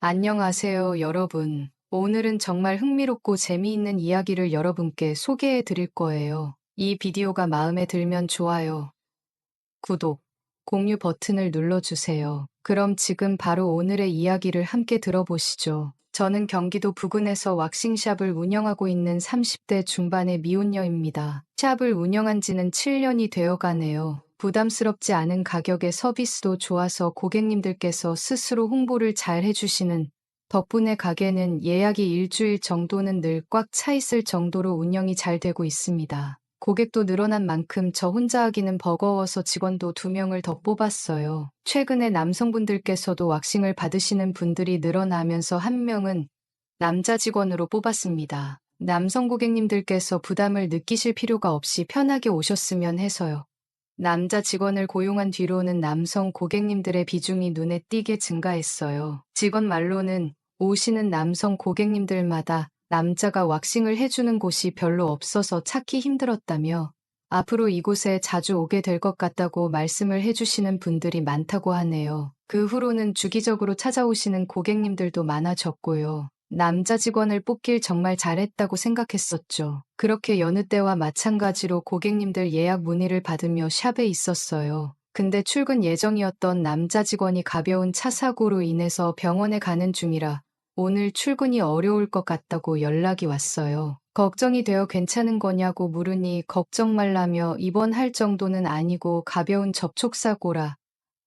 안녕하세요, 여러분. 오늘은 정말 흥미롭고 재미있는 이야기를 여러분께 소개해 드릴 거예요. 이 비디오가 마음에 들면 좋아요, 구독, 공유 버튼을 눌러주세요. 그럼 지금 바로 오늘의 이야기를 함께 들어보시죠. 저는 경기도 부근에서 왁싱샵을 운영하고 있는 30대 중반의 미혼녀입니다. 샵을 운영한 지는 7년이 되어 가네요. 부담스럽지 않은 가격에 서비스도 좋아서 고객님들께서 스스로 홍보를 잘 해주시는 덕분에 가게는 예약이 일주일 정도는 늘 꽉 차 있을 정도로 운영이 잘 되고 있습니다. 고객도 늘어난 만큼 저 혼자 하기는 버거워서 직원도 2명을 더 뽑았어요. 최근에 남성분들께서도 왁싱을 받으시는 분들이 늘어나면서 1명은 남자 직원으로 뽑았습니다. 남성 고객님들께서 부담을 느끼실 필요가 없이 편하게 오셨으면 해서요. 남자 직원을 고용한 뒤로는 남성 고객님들의 비중이 눈에 띄게 증가했어요. 직원 말로는 오시는 남성 고객님들마다 남자가 왁싱을 해주는 곳이 별로 없어서 찾기 힘들었다며 앞으로 이곳에 자주 오게 될 것 같다고 말씀을 해주시는 분들이 많다고 하네요. 그 후로는 주기적으로 찾아오시는 고객님들도 많아졌고요. 남자 직원을 뽑길 정말 잘했다고 생각했었죠. 그렇게 여느 때와 마찬가지로 고객님들 예약 문의를 받으며 샵에 있었어요. 근데 출근 예정이었던 남자 직원이 가벼운 차 사고로 인해서 병원에 가는 중이라 오늘 출근이 어려울 것 같다고 연락이 왔어요. 걱정이 되어 괜찮은 거냐고 물으니 걱정 말라며 입원할 정도는 아니고 가벼운 접촉사고라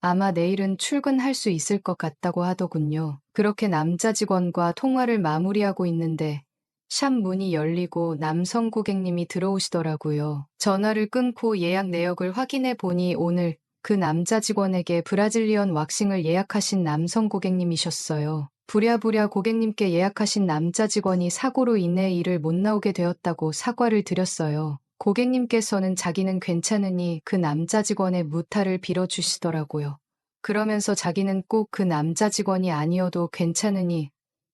아마 내일은 출근할 수 있을 것 같다고 하더군요. 그렇게 남자 직원과 통화를 마무리하고 있는데 샵 문이 열리고 남성 고객님이 들어오시더라고요. 전화를 끊고 예약 내역을 확인해 보니 오늘 그 남자 직원에게 브라질리언 왁싱을 예약하신 남성 고객님이셨어요. 부랴부랴 고객님께 예약하신 남자 직원이 사고로 인해 일을 못 나오게 되었다고 사과를 드렸어요. 고객님께서는 자기는 괜찮으니 그 남자 직원의 무탈을 빌어주시더라고요. 그러면서 자기는 꼭 그 남자 직원이 아니어도 괜찮으니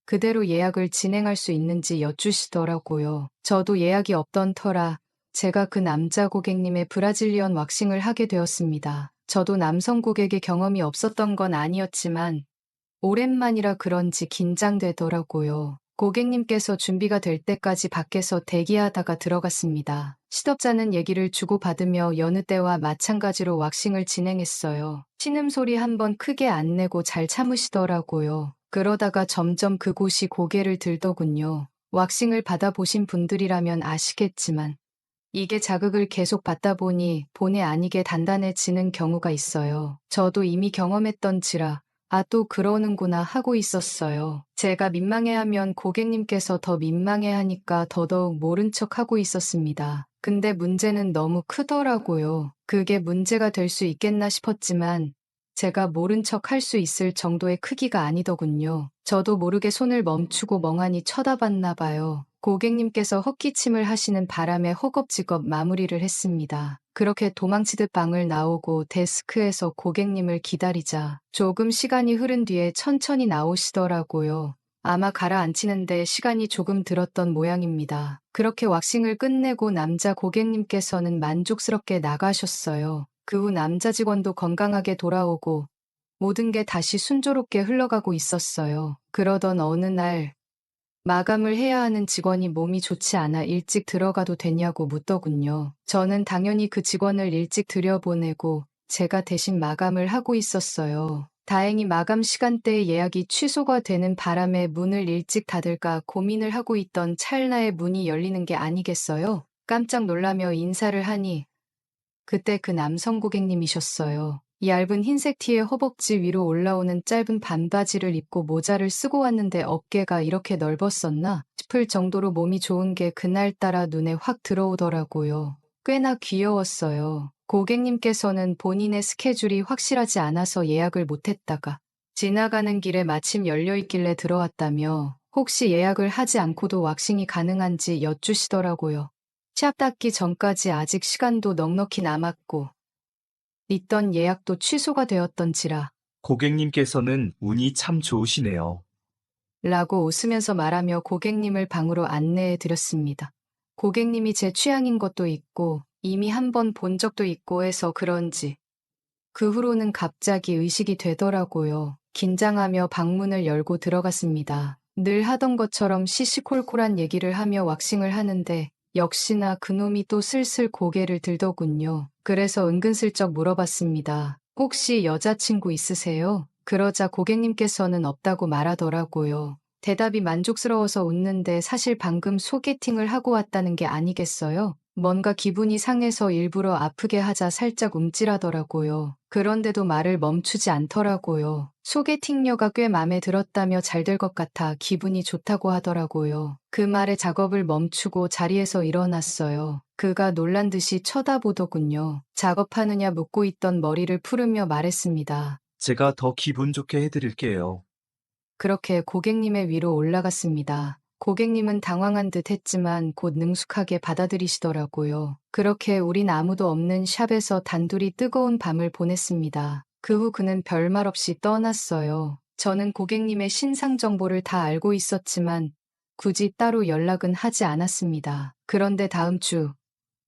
그대로 예약을 진행할 수 있는지 여쭈시더라고요. 저도 예약이 없던 터라 제가 그 남자 고객님의 브라질리언 왁싱을 하게 되었습니다. 저도 남성 고객의 경험이 없었던 건 아니었지만 오랜만이라 그런지 긴장되더라고요. 고객님께서 준비가 될 때까지 밖에서 대기하다가 들어갔습니다. 시덥잖은 얘기를 주고받으며 여느 때와 마찬가지로 왁싱을 진행했어요. 신음소리 한번 크게 안 내고 잘 참으시더라고요. 그러다가 점점 그곳이 고개를 들더군요. 왁싱을 받아보신 분들이라면 아시겠지만 이게 자극을 계속 받다 보니 본의 아니게 단단해지는 경우가 있어요. 저도 이미 경험했던지라 아, 또 그러는구나 하고 있었어요. 제가 민망해하면 고객님께서 더 민망해하니까 더더욱 모른 척 하고 있었습니다. 근데 문제는 너무 크더라고요. 그게 문제가 될 수 있겠나 싶었지만 제가 모른 척 할 수 있을 정도의 크기가 아니더군요. 저도 모르게 손을 멈추고 멍하니 쳐다봤나 봐요. 고객님께서 헛기침을 하시는 바람에 허겁지겁 마무리를 했습니다. 그렇게 도망치듯 방을 나오고 데스크에서 고객님을 기다리자 조금 시간이 흐른 뒤에 천천히 나오시더라고요. 아마 가라앉히는데 시간이 조금 들었던 모양입니다. 그렇게 왁싱을 끝내고 남자 고객님께서는 만족스럽게 나가셨어요. 그 후 남자 직원도 건강하게 돌아오고 모든 게 다시 순조롭게 흘러가고 있었어요. 그러던 어느 날 마감을 해야 하는 직원이 몸이 좋지 않아 일찍 들어가도 되냐고 묻더군요. 저는 당연히 그 직원을 일찍 들여보내고 제가 대신 마감을 하고 있었어요. 다행히 마감 시간대에 예약이 취소가 되는 바람에 문을 일찍 닫을까 고민을 하고 있던 찰나에 문이 열리는 게 아니겠어요? 깜짝 놀라며 인사를 하니 그때 그 남성 고객님이셨어요. 얇은 흰색 티에 허벅지 위로 올라오는 짧은 반바지를 입고 모자를 쓰고 왔는데 어깨가 이렇게 넓었었나 싶을 정도로 몸이 좋은 게 그날따라 눈에 확 들어오더라고요. 꽤나 귀여웠어요. 고객님께서는 본인의 스케줄이 확실하지 않아서 예약을 못했다가 지나가는 길에 마침 열려있길래 들어왔다며 혹시 예약을 하지 않고도 왁싱이 가능한지 여쭈시더라고요. 샵 닫기 전까지 아직 시간도 넉넉히 남았고 있던 예약도 취소가 되었던지라 고객님께서는 운이 참 좋으시네요. 라고 웃으면서 말하며 고객님을 방으로 안내해 드렸습니다. 고객님이 제 취향인 것도 있고 이미 한 번 본 적도 있고 해서 그런지 그 후로는 갑자기 의식이 되더라고요. 긴장하며 방문을 열고 들어갔습니다. 늘 하던 것처럼 시시콜콜한 얘기를 하며 왁싱을 하는데 역시나 그놈이 또 슬슬 고개를 들더군요. 그래서 은근슬쩍 물어봤습니다. 혹시 여자친구 있으세요? 그러자 고객님께서는 없다고 말하더라고요. 대답이 만족스러워서 웃는데 사실 방금 소개팅을 하고 왔다는 게 아니겠어요? 뭔가 기분이 상해서 일부러 아프게 하자 살짝 움찔하더라고요. 그런데도 말을 멈추지 않더라고요. 소개팅녀가 꽤 맘에 들었다며 잘 될 것 같아 기분이 좋다고 하더라고요. 그 말에 작업을 멈추고 자리에서 일어났어요. 그가 놀란 듯이 쳐다보더군요. 작업하느냐 묻고 있던 머리를 풀으며 말했습니다. 제가 더 기분 좋게 해드릴게요. 그렇게 고객님의 위로 올라갔습니다. 고객님은 당황한 듯 했지만 곧 능숙하게 받아들이시더라고요. 그렇게 우린 아무도 없는 샵에서 단둘이 뜨거운 밤을 보냈습니다. 그 후 그는 별말 없이 떠났어요. 저는 고객님의 신상 정보를 다 알고 있었지만 굳이 따로 연락은 하지 않았습니다. 그런데 다음 주,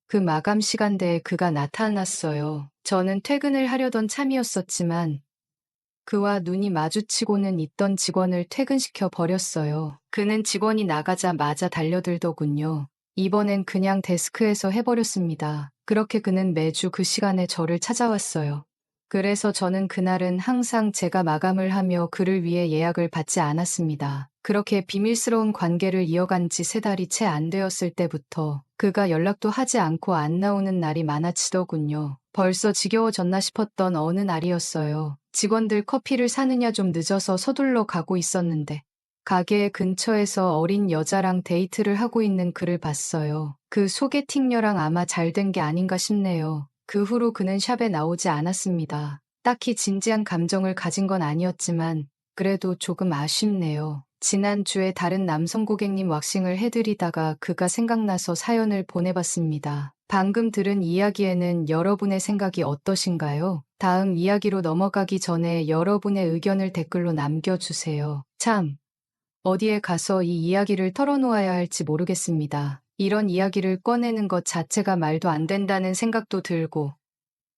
그 마감 시간대에 그가 나타났어요. 저는 퇴근을 하려던 참이었었지만 그와 눈이 마주치고는 있던 직원을 퇴근시켜 버렸어요. 그는 직원이 나가자마자 달려들더군요. 이번엔 그냥 데스크에서 해버렸습니다. 그렇게 그는 매주 그 시간에 저를 찾아왔어요. 그래서 저는 그날은 항상 제가 마감을 하며 그를 위해 예약을 받지 않았습니다. 그렇게 비밀스러운 관계를 이어간 지 3달이 채 안 되었을 때부터 그가 연락도 하지 않고 안 나오는 날이 많아지더군요. 벌써 지겨워졌나 싶었던 어느 날이었어요. 직원들 커피를 사느냐 좀 늦어서 서둘러 가고 있었는데 가게 근처에서 어린 여자랑 데이트를 하고 있는 그를 봤어요. 그 소개팅녀랑 아마 잘 된 게 아닌가 싶네요. 그 후로 그는 샵에 나오지 않았습니다. 딱히 진지한 감정을 가진 건 아니었지만 그래도 조금 아쉽네요. 지난주에 다른 남성 고객님 왁싱을 해드리다가 그가 생각나서 사연을 보내봤습니다. 방금 들은 이야기에는 여러분의 생각이 어떠신가요? 다음 이야기로 넘어가기 전에 여러분의 의견을 댓글로 남겨주세요. 참, 어디에 가서 이 이야기를 털어놓아야 할지 모르겠습니다. 이런 이야기를 꺼내는 것 자체가 말도 안 된다는 생각도 들고,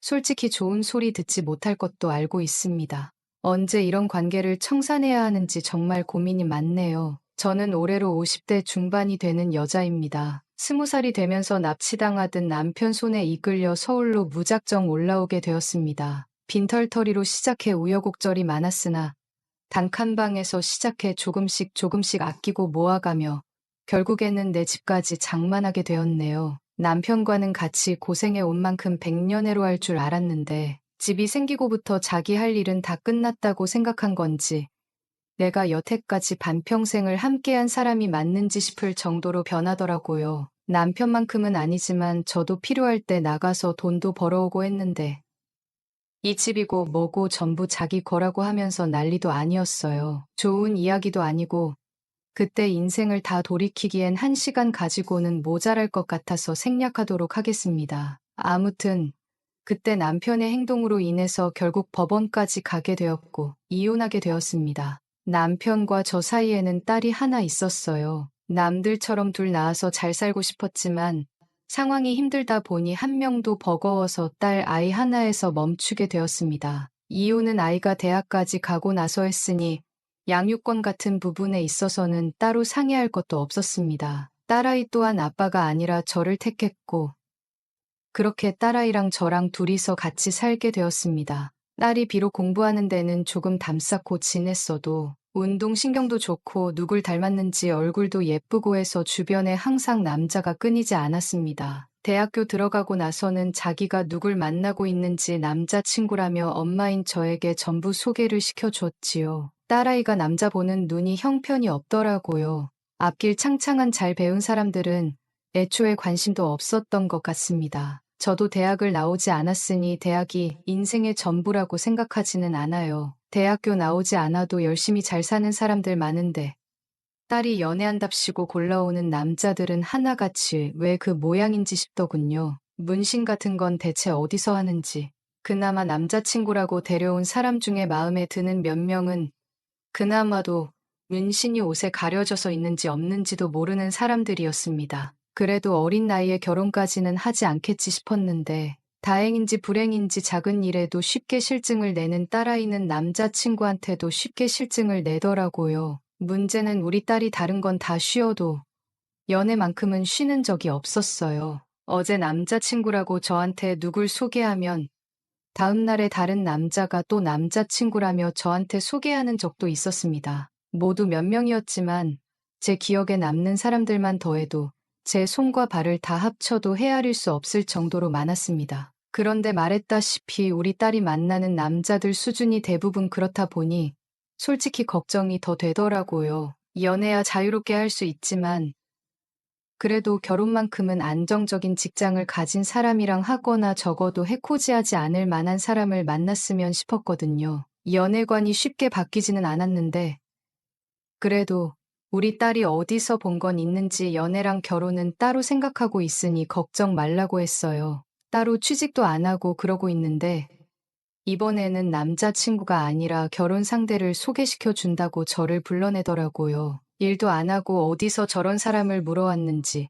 솔직히 좋은 소리 듣지 못할 것도 알고 있습니다. 언제 이런 관계를 청산해야 하는지 정말 고민이 많네요. 저는 올해로 50대 중반이 되는 여자입니다. 20살이 되면서 납치당하던 남편 손에 이끌려 서울로 무작정 올라오게 되었습니다. 빈털터리로 시작해 우여곡절이 많았으나 단칸방에서 시작해 조금씩 조금씩 아끼고 모아가며 결국에는 내 집까지 장만하게 되었네요. 남편과는 같이 고생해 온 만큼 백년해로 할 줄 알았는데 집이 생기고부터 자기 할 일은 다 끝났다고 생각한 건지 내가 여태까지 반평생을 함께한 사람이 맞는지 싶을 정도로 변하더라고요. 남편만큼은 아니지만 저도 필요할 때 나가서 돈도 벌어오고 했는데 이 집이고 뭐고 전부 자기 거라고 하면서 난리도 아니었어요. 좋은 이야기도 아니고 그때 인생을 다 돌이키기엔 1시간 가지고는 모자랄 것 같아서 생략하도록 하겠습니다. 아무튼 그때 남편의 행동으로 인해서 결국 법원까지 가게 되었고 이혼하게 되었습니다. 남편과 저 사이에는 딸이 하나 있었어요. 남들처럼 둘 낳아서 잘 살고 싶었지만 상황이 힘들다 보니 한 명도 버거워서 딸 아이 하나에서 멈추게 되었습니다. 이혼은 아이가 대학까지 가고 나서 했으니 양육권 같은 부분에 있어서는 따로 상의할 것도 없었습니다. 딸아이 또한 아빠가 아니라 저를 택했고 그렇게 딸아이랑 저랑 둘이서 같이 살게 되었습니다. 딸이 비록 공부하는 데는 조금 담쌓고 지냈어도 운동신경도 좋고 누굴 닮았는지 얼굴도 예쁘고 해서 주변에 항상 남자가 끊이지 않았습니다. 대학교 들어가고 나서는 자기가 누굴 만나고 있는지 남자친구라며 엄마인 저에게 전부 소개를 시켜줬지요. 딸아이가 남자 보는 눈이 형편이 없더라고요. 앞길 창창한 잘 배운 사람들은 애초에 관심도 없었던 것 같습니다. 저도 대학을 나오지 않았으니 대학이 인생의 전부라고 생각하지는 않아요. 대학교 나오지 않아도 열심히 잘 사는 사람들 많은데 딸이 연애한답시고 골라오는 남자들은 하나같이 왜 그 모양인지 싶더군요. 문신 같은 건 대체 어디서 하는지. 그나마 남자친구라고 데려온 사람 중에 마음에 드는 몇 명은 그나마도 문신이 옷에 가려져서 있는지 없는지도 모르는 사람들이었습니다. 그래도 어린 나이에 결혼까지는 하지 않겠지 싶었는데 다행인지 불행인지 작은 일에도 쉽게 실증을 내는 딸아이는 남자친구한테도 쉽게 실증을 내더라고요. 문제는 우리 딸이 다른 건 다 쉬어도 연애만큼은 쉬는 적이 없었어요. 어제 남자친구라고 저한테 누굴 소개하면 다음 날에 다른 남자가 또 남자친구라며 저한테 소개하는 적도 있었습니다. 모두 몇 명이었지만 제 기억에 남는 사람들만 더해도 제 손과 발을 다 합쳐도 헤아릴 수 없을 정도로 많았습니다. 그런데 말했다시피 우리 딸이 만나는 남자들 수준이 대부분 그렇다 보니 솔직히 걱정이 더 되더라고요. 연애야 자유롭게 할 수 있지만 그래도 결혼만큼은 안정적인 직장을 가진 사람이랑 하거나 적어도 해코지하지 않을 만한 사람을 만났으면 싶었거든요. 연애관이 쉽게 바뀌지는 않았는데 그래도 우리 딸이 어디서 본 건 있는지 연애랑 결혼은 따로 생각하고 있으니 걱정 말라고 했어요. 따로 취직도 안 하고 그러고 있는데 이번에는 남자친구가 아니라 결혼 상대를 소개시켜 준다고 저를 불러내더라고요. 일도 안 하고 어디서 저런 사람을 물어왔는지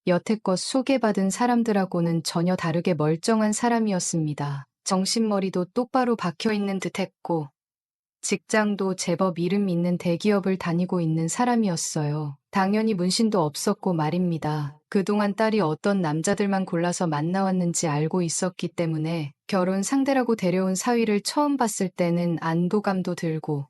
여태껏 소개받은 사람들하고는 전혀 다르게 멀쩡한 사람이었습니다. 정신머리도 똑바로 박혀있는 듯했고 직장도 제법 이름 있는 대기업을 다니고 있는 사람이었어요. 당연히 문신도 없었고 말입니다. 그동안 딸이 어떤 남자들만 골라서 만나왔는지 알고 있었기 때문에 결혼 상대라고 데려온 사위를 처음 봤을 때는 안도감도 들고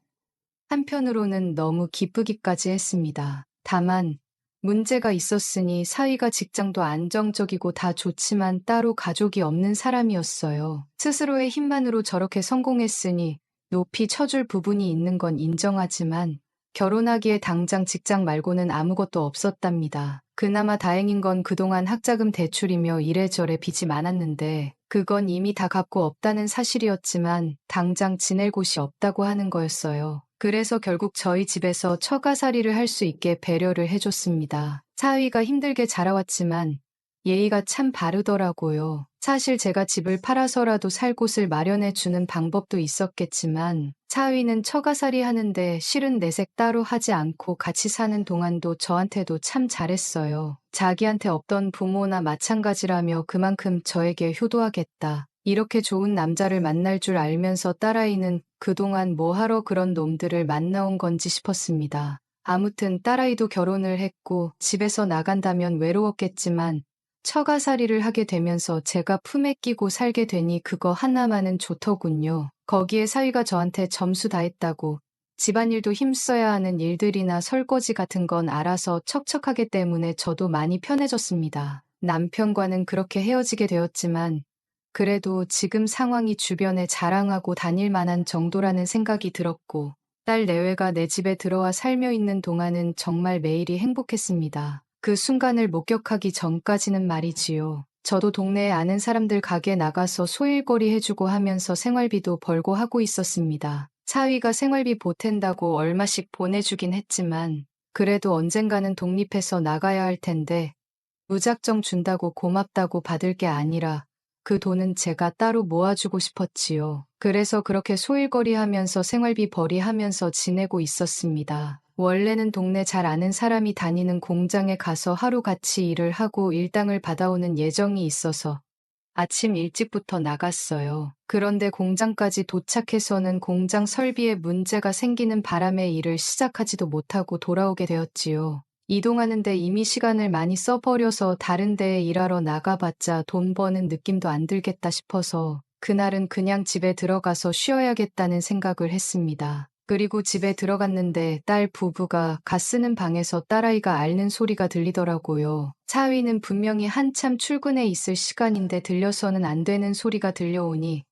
한편으로는 너무 기쁘기까지 했습니다. 다만 문제가 있었으니 사위가 직장도 안정적이고 다 좋지만 따로 가족이 없는 사람이었어요. 스스로의 힘만으로 저렇게 성공했으니 높이 쳐줄 부분이 있는 건 인정하지만 결혼하기에 당장 직장 말고는 아무것도 없었답니다. 그나마 다행인 건 그동안 학자금 대출이며 이래저래 빚이 많았는데 그건 이미 다 갚고 없다는 사실이었지만 당장 지낼 곳이 없다고 하는 거였어요. 그래서 결국 저희 집에서 처가살이를 할 수 있게 배려를 해줬습니다. 사위가 힘들게 자라왔지만 예의가 참 바르더라고요. 사실 제가 집을 팔아서라도 살 곳을 마련해 주는 방법도 있었겠지만 사위는 처가살이 하는데 실은 내색 따로 하지 않고 같이 사는 동안도 저한테도 참 잘했어요. 자기한테 없던 부모나 마찬가지라며 그만큼 저에게 효도하겠다. 이렇게 좋은 남자를 만날 줄 알면서 딸아이는 그동안 뭐하러 그런 놈들을 만나온 건지 싶었습니다. 아무튼 딸아이도 결혼을 했고 집에서 나간다면 외로웠겠지만 처가살이를 하게 되면서 제가 품에 끼고 살게 되니 그거 하나만은 좋더군요. 거기에 사위가 저한테 점수 다 했다고 집안일도 힘써야 하는 일들이나 설거지 같은 건 알아서 척척하기 때문에 저도 많이 편해졌습니다. 남편과는 그렇게 헤어지게 되었지만 그래도 지금 상황이 주변에 자랑하고 다닐 만한 정도라는 생각이 들었고 딸 내외가 내 집에 들어와 살며 있는 동안은 정말 매일이 행복했습니다. 그 순간을 목격하기 전까지는 말이지요. 저도 동네에 아는 사람들 가게 나가서 소일거리 해주고 하면서 생활비도 벌고 하고 있었습니다. 사위가 생활비 보탠다고 얼마씩 보내주긴 했지만 그래도 언젠가는 독립해서 나가야 할 텐데 무작정 준다고 고맙다고 받을 게 아니라 그 돈은 제가 따로 모아주고 싶었지요. 그래서 그렇게 소일거리 하면서 생활비 벌이하면서 지내고 있었습니다. 원래는 동네 잘 아는 사람이 다니는 공장에 가서 하루같이 일을 하고 일당을 받아오는 예정이 있어서 아침 일찍부터 나갔어요. 그런데 공장까지 도착해서는 공장 설비에 문제가 생기는 바람에 일을 시작하지도 못하고 돌아오게 되었지요. 이동하는데 이미 시간을 많이 써버려서 다른 데에 일하러 나가봤자 돈 버는 느낌도 안 들겠다 싶어서 그날은 그냥 집에 들어가서 쉬어야겠다는 생각을 했습니다. 그리고 집에 들어갔는데 딸 부부가 갓 쓰는 방에서 딸아이가 앓는 소리가 들리더라고요. 사위는 분명히 한참 출근해 있을 시간인데 들려서는 안 되는 소리가 들려오니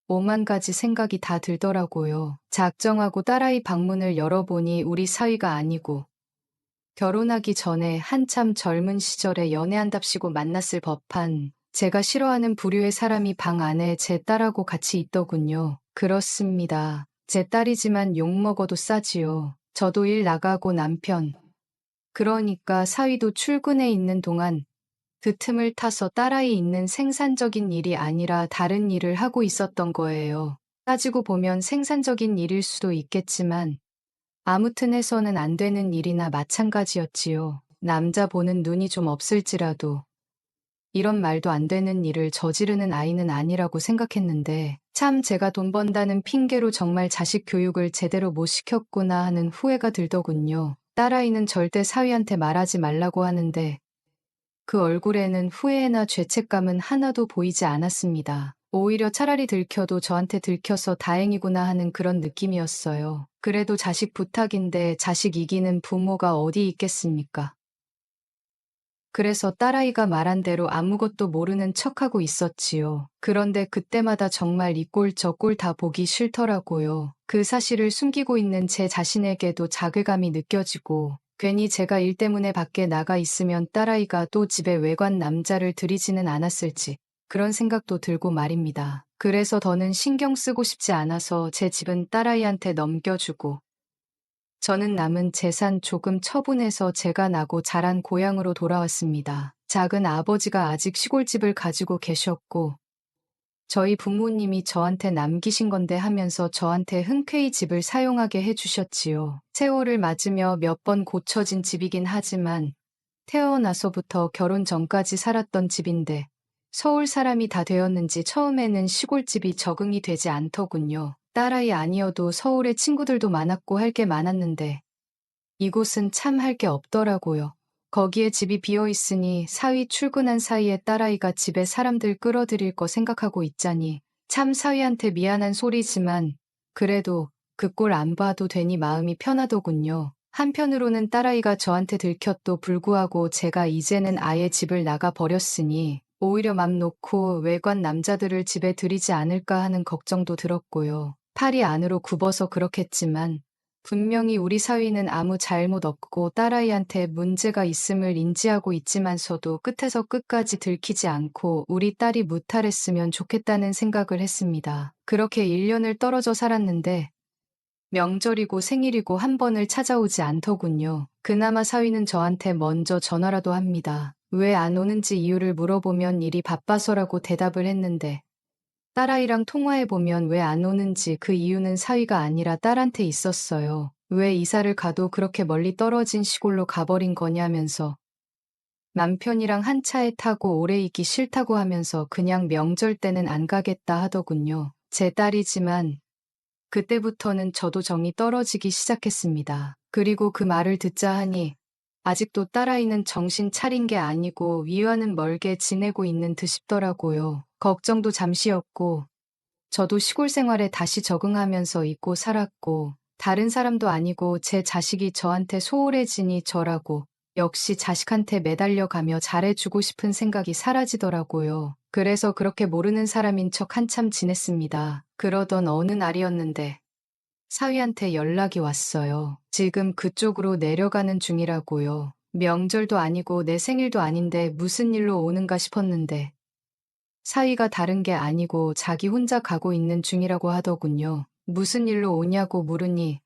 오만 가지 생각이 다 들더라고요. 작정하고 딸아이 방문을 열어보니 우리 사위가 아니고 결혼하기 전에 한참 젊은 시절에 연애한답시고 만났을 법한 제가 싫어하는 부류의 사람이 방 안에 제 딸하고 같이 있더군요. 그렇습니다. 제 딸이지만 욕먹어도 싸지요. 저도 일 나가고 남편, 그러니까 사위도 출근해 있는 동안 그 틈을 타서 딸아이 있는 생산적인 일이 아니라 다른 일을 하고 있었던 거예요. 따지고 보면 생산적인 일일 수도 있겠지만 아무튼 해서는 안 되는 일이나 마찬가지였지요. 남자 보는 눈이 좀 없을지라도 이런 말도 안 되는 일을 저지르는 아이는 아니라고 생각했는데 참 제가 돈 번다는 핑계로 정말 자식 교육을 제대로 못 시켰구나 하는 후회가 들더군요. 딸아이는 절대 사위한테 말하지 말라고 하는데 그 얼굴에는 후회나 죄책감은 하나도 보이지 않았습니다. 오히려 차라리 들켜도 저한테 들켜서 다행이구나 하는 그런 느낌이었어요. 그래도 자식 부탁인데 자식 이기는 부모가 어디 있겠습니까? 그래서 딸아이가 말한 대로 아무것도 모르는 척하고 있었지요. 그런데 그때마다 정말 이 꼴 저 꼴 다 보기 싫더라고요. 그 사실을 숨기고 있는 제 자신에게도 자괴감이 느껴지고 괜히 제가 일 때문에 밖에 나가 있으면 딸아이가 또 집에 외관 남자를 들이지는 않았을지 그런 생각도 들고 말입니다. 그래서 더는 신경 쓰고 싶지 않아서 제 집은 딸아이한테 넘겨주고 저는 남은 재산 조금 처분해서 제가 나고 자란 고향으로 돌아왔습니다. 작은 아버지가 아직 시골집을 가지고 계셨고 저희 부모님이 저한테 남기신 건데 하면서 저한테 흔쾌히 집을 사용하게 해주셨지요. 세월을 맞으며 몇 번 고쳐진 집이긴 하지만 태어나서부터 결혼 전까지 살았던 집인데 서울 사람이 다 되었는지 처음에는 시골집이 적응이 되지 않더군요. 딸아이 아니어도 서울에 친구들도 많았고 할 게 많았는데 이곳은 참 할 게 없더라고요. 거기에 집이 비어 있으니 사위 출근한 사이에 딸아이가 집에 사람들 끌어들일 거 생각하고 있자니 참 사위한테 미안한 소리지만 그래도 그 꼴 안 봐도 되니 마음이 편하더군요. 한편으로는 딸아이가 저한테 들켰도 불구하고 제가 이제는 아예 집을 나가 버렸으니 오히려 맘 놓고 외관 남자들을 집에 들이지 않을까 하는 걱정도 들었고요. 팔이 안으로 굽어서 그렇겠지만 분명히 우리 사위는 아무 잘못 없고 딸아이한테 문제가 있음을 인지하고 있지만서도 끝에서 끝까지 들키지 않고 우리 딸이 무탈했으면 좋겠다는 생각을 했습니다. 그렇게 1년을 떨어져 살았는데 명절이고 생일이고 한 번을 찾아오지 않더군요. 그나마 사위는 저한테 먼저 전화라도 합니다. 왜 안 오는지 이유를 물어보면 일이 바빠서라고 대답을 했는데 딸아이랑 통화해보면 왜 안 오는지 그 이유는 사위가 아니라 딸한테 있었어요. 왜 이사를 가도 그렇게 멀리 떨어진 시골로 가버린 거냐면서 남편이랑 한 차에 타고 오래 있기 싫다고 하면서 그냥 명절 때는 안 가겠다 하더군요. 제 딸이지만 그때부터는 저도 정이 떨어지기 시작했습니다. 그리고 그 말을 듣자 하니 아직도 딸아이는 정신 차린 게 아니고 위와는 멀게 지내고 있는 듯 싶더라고요. 걱정도 잠시였고 저도 시골 생활에 다시 적응하면서 잊고 살았고 다른 사람도 아니고 제 자식이 저한테 소홀해지니 저라고 역시 자식한테 매달려가며 잘해주고 싶은 생각이 사라지더라고요. 그래서 그렇게 모르는 사람인 척 한참 지냈습니다. 그러던 어느 날이었는데 사위한테 연락이 왔어요. 지금 그쪽으로 내려가는 중이라고요. 명절도 아니고 내 생일도 아닌데 무슨 일로 오는가 싶었는데 사위가 다른 게 아니고 자기 혼자 가고 있는 중이라고 하더군요. 무슨 일로 오냐고 물으니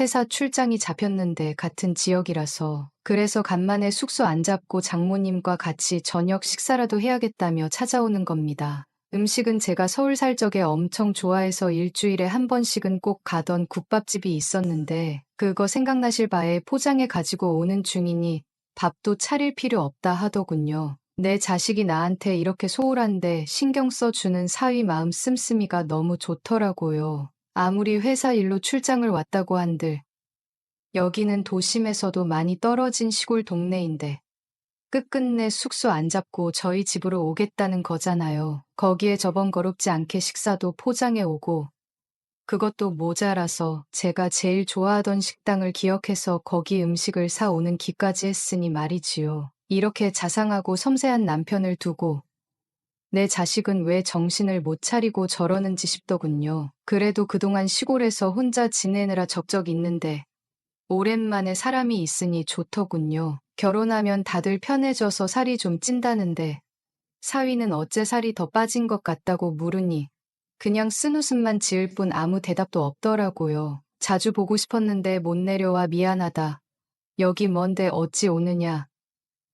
회사 출장이 잡혔는데 같은 지역이라서 그래서 간만에 숙소 안 잡고 장모님과 같이 저녁 식사라도 해야겠다며 찾아오는 겁니다. 음식은 제가 서울 살 적에 엄청 좋아해서 일주일에 한 번씩은 꼭 가던 국밥집이 있었는데 그거 생각나실 바에 포장해 가지고 오는 중이니 밥도 차릴 필요 없다 하더군요. 내 자식이 나한테 이렇게 소홀한데 신경 써주는 사위 마음 씀씀이가 너무 좋더라고요. 아무리 회사 일로 출장을 왔다고 한들 여기는 도심에서도 많이 떨어진 시골 동네인데 끝끝내 숙소 안 잡고 저희 집으로 오겠다는 거잖아요. 거기에 저번거롭지 않게 식사도 포장해 오고 그것도 모자라서 제가 제일 좋아하던 식당을 기억해서 거기 음식을 사 오는 기까지 했으니 말이지요. 이렇게 자상하고 섬세한 남편을 두고 내 자식은 왜 정신을 못 차리고 저러는지 싶더군요. 그래도 그동안 시골에서 혼자 지내느라 적적 있는데 오랜만에 사람이 있으니 좋더군요. 결혼하면 다들 편해져서 살이 좀 찐다는데 사위는 어째 살이 더 빠진 것 같다고 물으니 그냥 쓴웃음만 지을 뿐 아무 대답도 없더라고요. 자주 보고 싶었는데 못 내려와 미안하다. 여기 먼데 어찌 오느냐.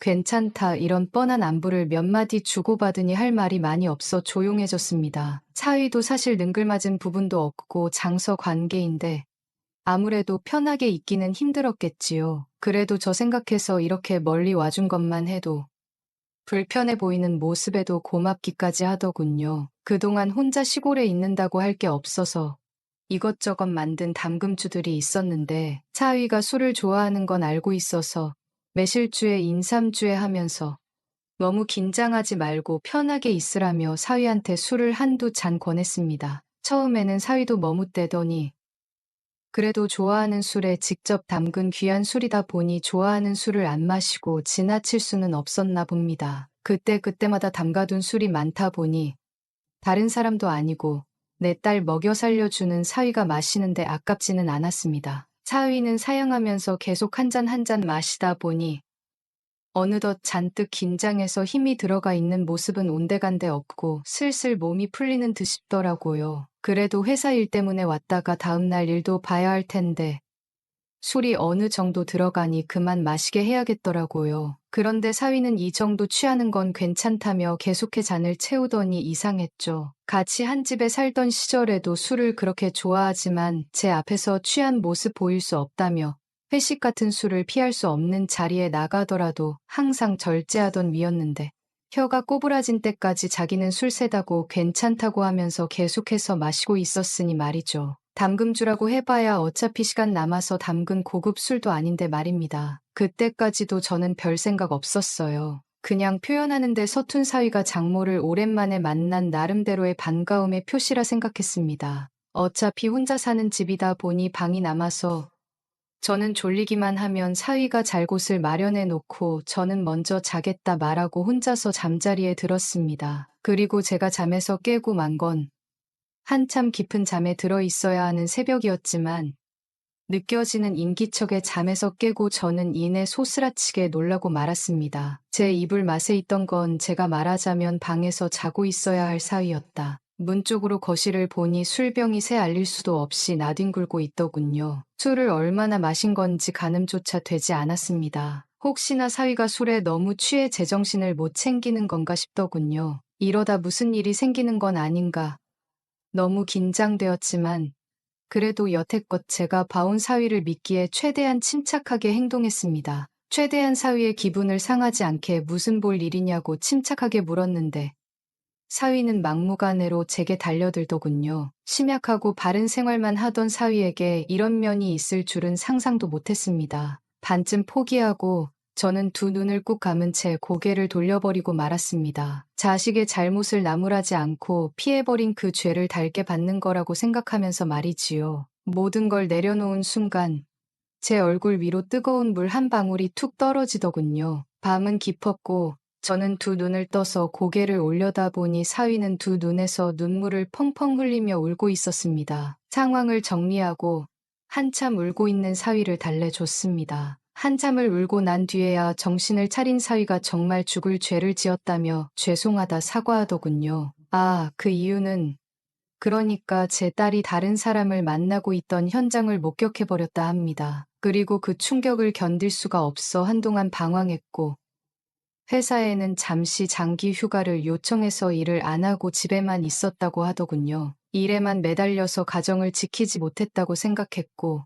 괜찮다 이런 뻔한 안부를 몇 마디 주고받으니 할 말이 많이 없어 조용해졌습니다. 사위도 사실 능글맞은 부분도 없고 장서 관계인데 아무래도 편하게 있기는 힘들었겠지요. 그래도 저 생각해서 이렇게 멀리 와준 것만 해도 불편해 보이는 모습에도 고맙기까지 하더군요. 그동안 혼자 시골에 있는다고 할 게 없어서 이것저것 만든 담금주들이 있었는데 차위가 술을 좋아하는 건 알고 있어서 매실주에 인삼주에 하면서 너무 긴장하지 말고 편하게 있으라며 사위한테 술을 한두 잔 권했습니다. 처음에는 사위도 머뭇대더니 그래도 좋아하는 술에 직접 담근 귀한 술이다 보니 좋아하는 술을 안 마시고 지나칠 수는 없었나 봅니다. 그때마다 담가둔 술이 많다 보니 다른 사람도 아니고 내 딸 먹여 살려주는 사위가 마시는데 아깝지는 않았습니다. 사위는 사양하면서 계속 한 잔 한 잔 마시다 보니 어느덧 잔뜩 긴장해서 힘이 들어가 있는 모습은 온데간데 없고 슬슬 몸이 풀리는 듯 싶더라고요. 그래도 회사 일 때문에 왔다가 다음날 일도 봐야 할 텐데 술이 어느 정도 들어가니 그만 마시게 해야겠더라고요. 그런데 사위는 이 정도 취하는 건 괜찮다며 계속해 잔을 채우더니 이상했죠. 같이 한 집에 살던 시절에도 술을 그렇게 좋아하지만 제 앞에서 취한 모습 보일 수 없다며 회식 같은 술을 피할 수 없는 자리에 나가더라도 항상 절제하던 위였는데 혀가 꼬부라진 때까지 자기는 술 세다고 괜찮다고 하면서 계속해서 마시고 있었으니 말이죠. 담금주라고 해봐야 어차피 시간 남아서 담근 고급 술도 아닌데 말입니다. 그때까지도 저는 별 생각 없었어요. 그냥 표현하는데 서툰 사위가 장모를 오랜만에 만난 나름대로의 반가움의 표시라 생각했습니다. 어차피 혼자 사는 집이다 보니 방이 남아서 저는 졸리기만 하면 사위가 잘 곳을 마련해 놓고 저는 먼저 자겠다 말하고 혼자서 잠자리에 들었습니다. 그리고 제가 잠에서 깨고 만 건 한참 깊은 잠에 들어 있어야 하는 새벽이었지만 느껴지는 인기척에 잠에서 깨고 저는 이내 소스라치게 놀라고 말았습니다. 제 이불 맛에 있던 건 제가 말하자면 방에서 자고 있어야 할 사위였다. 문 쪽으로 거실을 보니 술병이 새 알릴 수도 없이 나뒹굴고 있더군요. 술을 얼마나 마신 건지 가늠조차 되지 않았습니다. 혹시나 사위가 술에 너무 취해 제정신을 못 챙기는 건가 싶더군요. 이러다 무슨 일이 생기는 건 아닌가. 너무 긴장되었지만 그래도 여태껏 제가 봐온 사위를 믿기에 최대한 침착하게 행동했습니다. 최대한 사위의 기분을 상하지 않게 무슨 볼 일이냐고 침착하게 물었는데 사위는 막무가내로 제게 달려들더군요. 심약하고 바른 생활만 하던 사위에게 이런 면이 있을 줄은 상상도 못했습니다. 반쯤 포기하고 저는 두 눈을 꾹 감은 채 고개를 돌려버리고 말았습니다. 자식의 잘못을 나무라지 않고 피해버린 그 죄를 달게 받는 거라고 생각하면서 말이지요. 모든 걸 내려놓은 순간 제 얼굴 위로 뜨거운 물 한 방울이 툭 떨어지더군요. 밤은 깊었고 저는 두 눈을 떠서 고개를 올려다보니 사위는 두 눈에서 눈물을 펑펑 흘리며 울고 있었습니다. 상황을 정리하고 한참 울고 있는 사위를 달래줬습니다. 한참을 울고 난 뒤에야 정신을 차린 사위가 정말 죽을 죄를 지었다며 죄송하다 사과하더군요. 아, 그 이유는 그러니까 제 딸이 다른 사람을 만나고 있던 현장을 목격해버렸다 합니다. 그리고 그 충격을 견딜 수가 없어 한동안 방황했고 회사에는 잠시 장기 휴가를 요청해서 일을 안 하고 집에만 있었다고 하더군요. 일에만 매달려서 가정을 지키지 못했다고 생각했고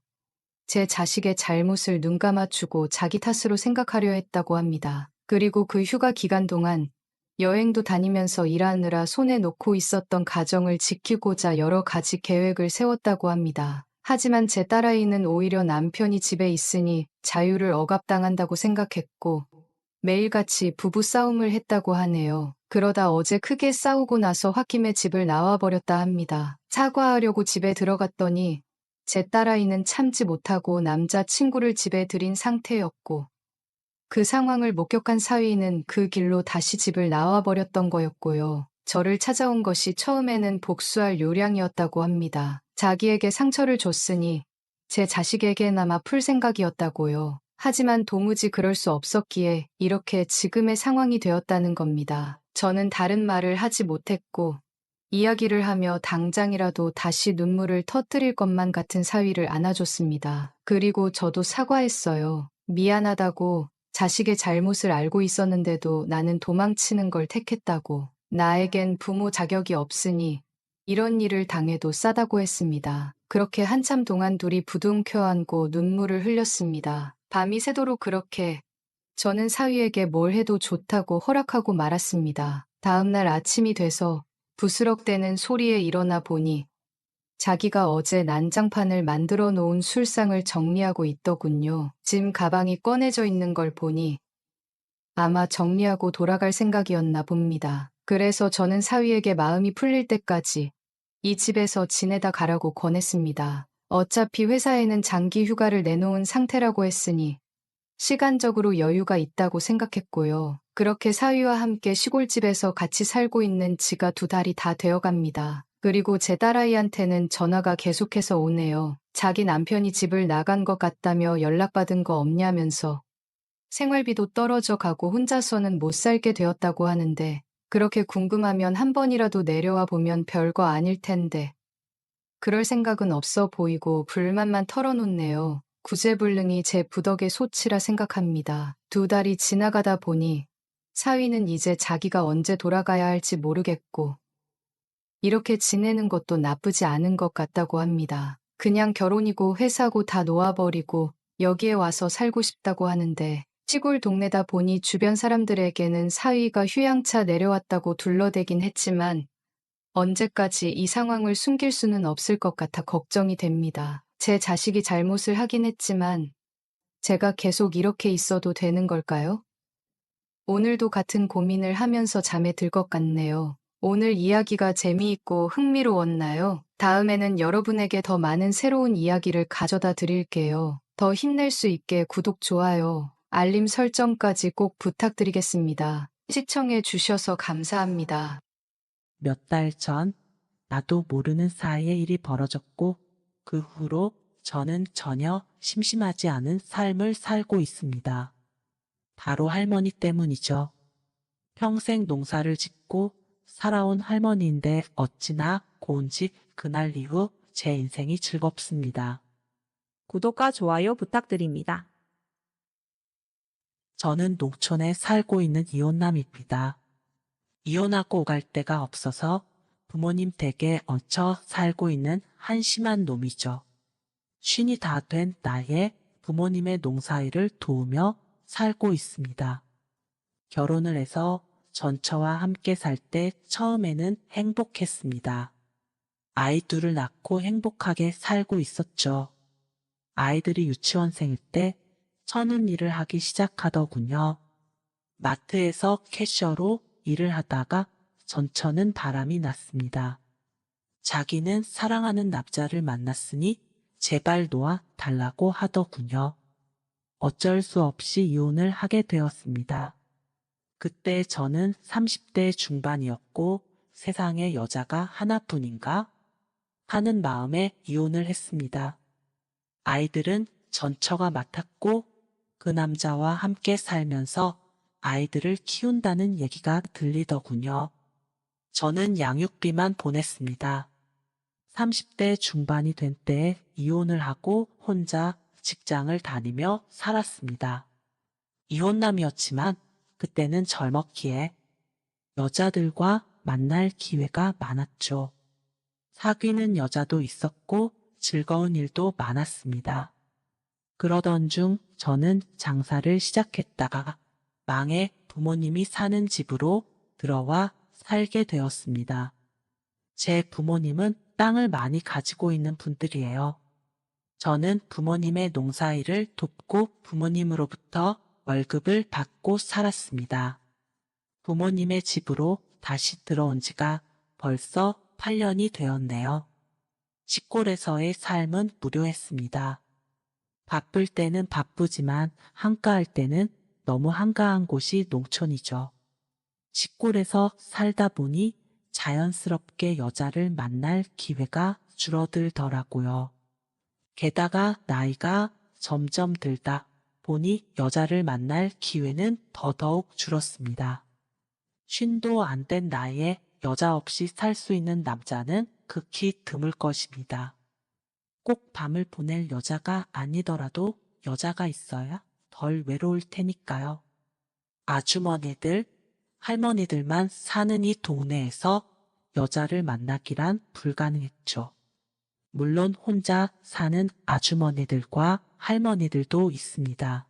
제 자식의 잘못을 눈감아주고 자기 탓으로 생각하려 했다고 합니다. 그리고 그 휴가 기간 동안 여행도 다니면서 일하느라 손에 놓고 있었던 가정을 지키고자 여러 가지 계획을 세웠다고 합니다. 하지만 제 딸아이는 오히려 남편이 집에 있으니 자유를 억압당한다고 생각했고 매일같이 부부싸움을 했다고 하네요. 그러다 어제 크게 싸우고 나서 홧김에 집을 나와버렸다 합니다. 사과하려고 집에 들어갔더니 제 딸아이는 참지 못하고 남자친구를 집에 들인 상태였고 그 상황을 목격한 사위는 그 길로 다시 집을 나와버렸던 거였고요. 저를 찾아온 것이 처음에는 복수할 요량이었다고 합니다. 자기에게 상처를 줬으니 제 자식에게나마 풀 생각이었다고요. 하지만 도무지 그럴 수 없었기에 이렇게 지금의 상황이 되었다는 겁니다. 저는 다른 말을 하지 못했고 이야기를 하며 당장이라도 다시 눈물을 터뜨릴 것만 같은 사위를 안아줬습니다. 그리고 저도 사과했어요. 미안하다고 자식의 잘못을 알고 있었는데도 나는 도망치는 걸 택했다고. 나에겐 부모 자격이 없으니 이런 일을 당해도 싸다고 했습니다. 그렇게 한참 동안 둘이 부둥켜 안고 눈물을 흘렸습니다. 밤이 새도록 그렇게 저는 사위에게 뭘 해도 좋다고 허락하고 말았습니다. 다음날 아침이 돼서 부스럭대는 소리에 일어나 보니 자기가 어제 난장판을 만들어 놓은 술상을 정리하고 있더군요. 짐 가방이 꺼내져 있는 걸 보니 아마 정리하고 돌아갈 생각이었나 봅니다. 그래서 저는 사위에게 마음이 풀릴 때까지 이 집에서 지내다 가라고 권했습니다. 어차피 회사에는 장기 휴가를 내놓은 상태라고 했으니 시간적으로 여유가 있다고 생각했고요. 그렇게 사위와 함께 시골집에서 같이 살고 있는 지가 2달이 다 되어갑니다. 그리고 제 딸아이한테는 전화가 계속해서 오네요. 자기 남편이 집을 나간 것 같다며 연락받은 거 없냐면서 생활비도 떨어져 가고 혼자서는 못 살게 되었다고 하는데 그렇게 궁금하면 한 번이라도 내려와 보면 별거 아닐 텐데 그럴 생각은 없어 보이고 불만만 털어놓네요. 구제불능이 제 부덕의 소치라 생각합니다. 2달이 지나가다 보니 사위는 이제 자기가 언제 돌아가야 할지 모르겠고 이렇게 지내는 것도 나쁘지 않은 것 같다고 합니다. 그냥 결혼이고 회사고 다 놓아버리고 여기에 와서 살고 싶다고 하는데 시골 동네다 보니 주변 사람들에게는 사위가 휴양차 내려왔다고 둘러대긴 했지만 언제까지 이 상황을 숨길 수는 없을 것 같아 걱정이 됩니다. 제 자식이 잘못을 하긴 했지만 제가 계속 이렇게 있어도 되는 걸까요? 오늘도 같은 고민을 하면서 잠에 들 것 같네요. 오늘 이야기가 재미있고 흥미로웠나요? 다음에는 여러분에게 더 많은 새로운 이야기를 가져다 드릴게요. 더 힘낼 수 있게 구독, 좋아요, 알림 설정까지 꼭 부탁드리겠습니다. 시청해 주셔서 감사합니다. 몇 달 전 나도 모르는 사이에 일이 벌어졌고 그 후로 저는 전혀 심심하지 않은 삶을 살고 있습니다. 바로 할머니 때문이죠. 평생 농사를 짓고 살아온 할머니인데 어찌나 고운지 그날 이후 제 인생이 즐겁습니다. 구독과 좋아요 부탁드립니다. 저는 농촌에 살고 있는 이혼남입니다. 이혼하고 오갈 데가 없어서 부모님 댁에 얹혀 살고 있는 한심한 놈이죠. 쉰이 다 된 나이에 부모님의 농사일을 도우며 살고 있습니다. 결혼을 해서 전처와 함께 살 때 처음에는 행복했습니다. 아이 둘을 낳고 행복하게 살고 있었죠. 아이들이 유치원생일 때 처는 일을 하기 시작하더군요. 마트에서 캐셔로 일을 하다가 전처는 바람이 났습니다. 자기는 사랑하는 남자를 만났으니 제발 놓아 달라고 하더군요. 어쩔 수 없이 이혼을 하게 되었습니다. 그때 저는 30대 중반이었고 세상에 여자가 하나뿐인가 하는 마음에 이혼을 했습니다. 아이들은 전처가 맡았고 그 남자와 함께 살면서 아이들을 키운다는 얘기가 들리더군요. 저는 양육비만 보냈습니다. 30대 중반이 된 때에 이혼을 하고 혼자 직장을 다니며 살았습니다. 이혼남이었지만 그때는 젊었기에 여자들과 만날 기회가 많았죠. 사귀는 여자도 있었고 즐거운 일도 많았습니다. 그러던 중 저는 장사를 시작했다가 망해 부모님이 사는 집으로 들어와 살게 되었습니다. 제 부모님은 땅을 많이 가지고 있는 분들이에요. 저는 부모님의 농사일을 돕고 부모님으로부터 월급을 받고 살았습니다. 부모님의 집으로 다시 들어온 지가 벌써 8년이 되었네요. 시골에서의 삶은 무료했습니다. 바쁠 때는 바쁘지만 한가할 때는 너무 한가한 곳이 농촌이죠. 시골에서 살다 보니 자연스럽게 여자를 만날 기회가 줄어들더라고요. 게다가 나이가 점점 들다 보니 여자를 만날 기회는 더더욱 줄었습니다. 쉰도 안 된 나이에 여자 없이 살 수 있는 남자는 극히 드물 것입니다. 꼭 밤을 보낼 여자가 아니더라도 여자가 있어야 덜 외로울 테니까요. 아주머니들, 할머니들만 사는 이 동네에서 여자를 만나기란 불가능했죠. 물론 혼자 사는 아주머니들과 할머니들도 있습니다.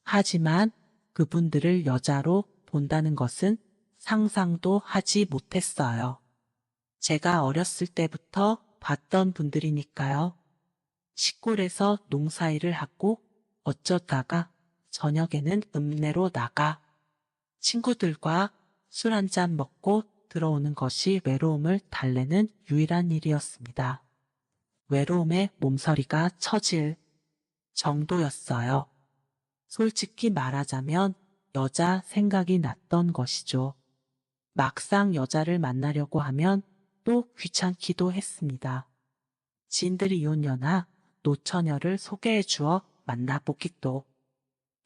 하지만 그분들을 여자로 본다는 것은 상상도 하지 못했어요. 제가 어렸을 때부터 봤던 분들이니까요. 시골에서 농사일을 하고 어쩌다가 저녁에는 읍내로 나가 친구들과 술 한잔 먹고 들어오는 것이 외로움을 달래는 유일한 일이었습니다. 외로움에 몸서리가 처질 정도였어요. 솔직히 말하자면 여자 생각이 났던 것이죠. 막상 여자를 만나려고 하면 또 귀찮기도 했습니다. 지인들이 이혼녀나 노처녀를 소개해 주어 만나보기도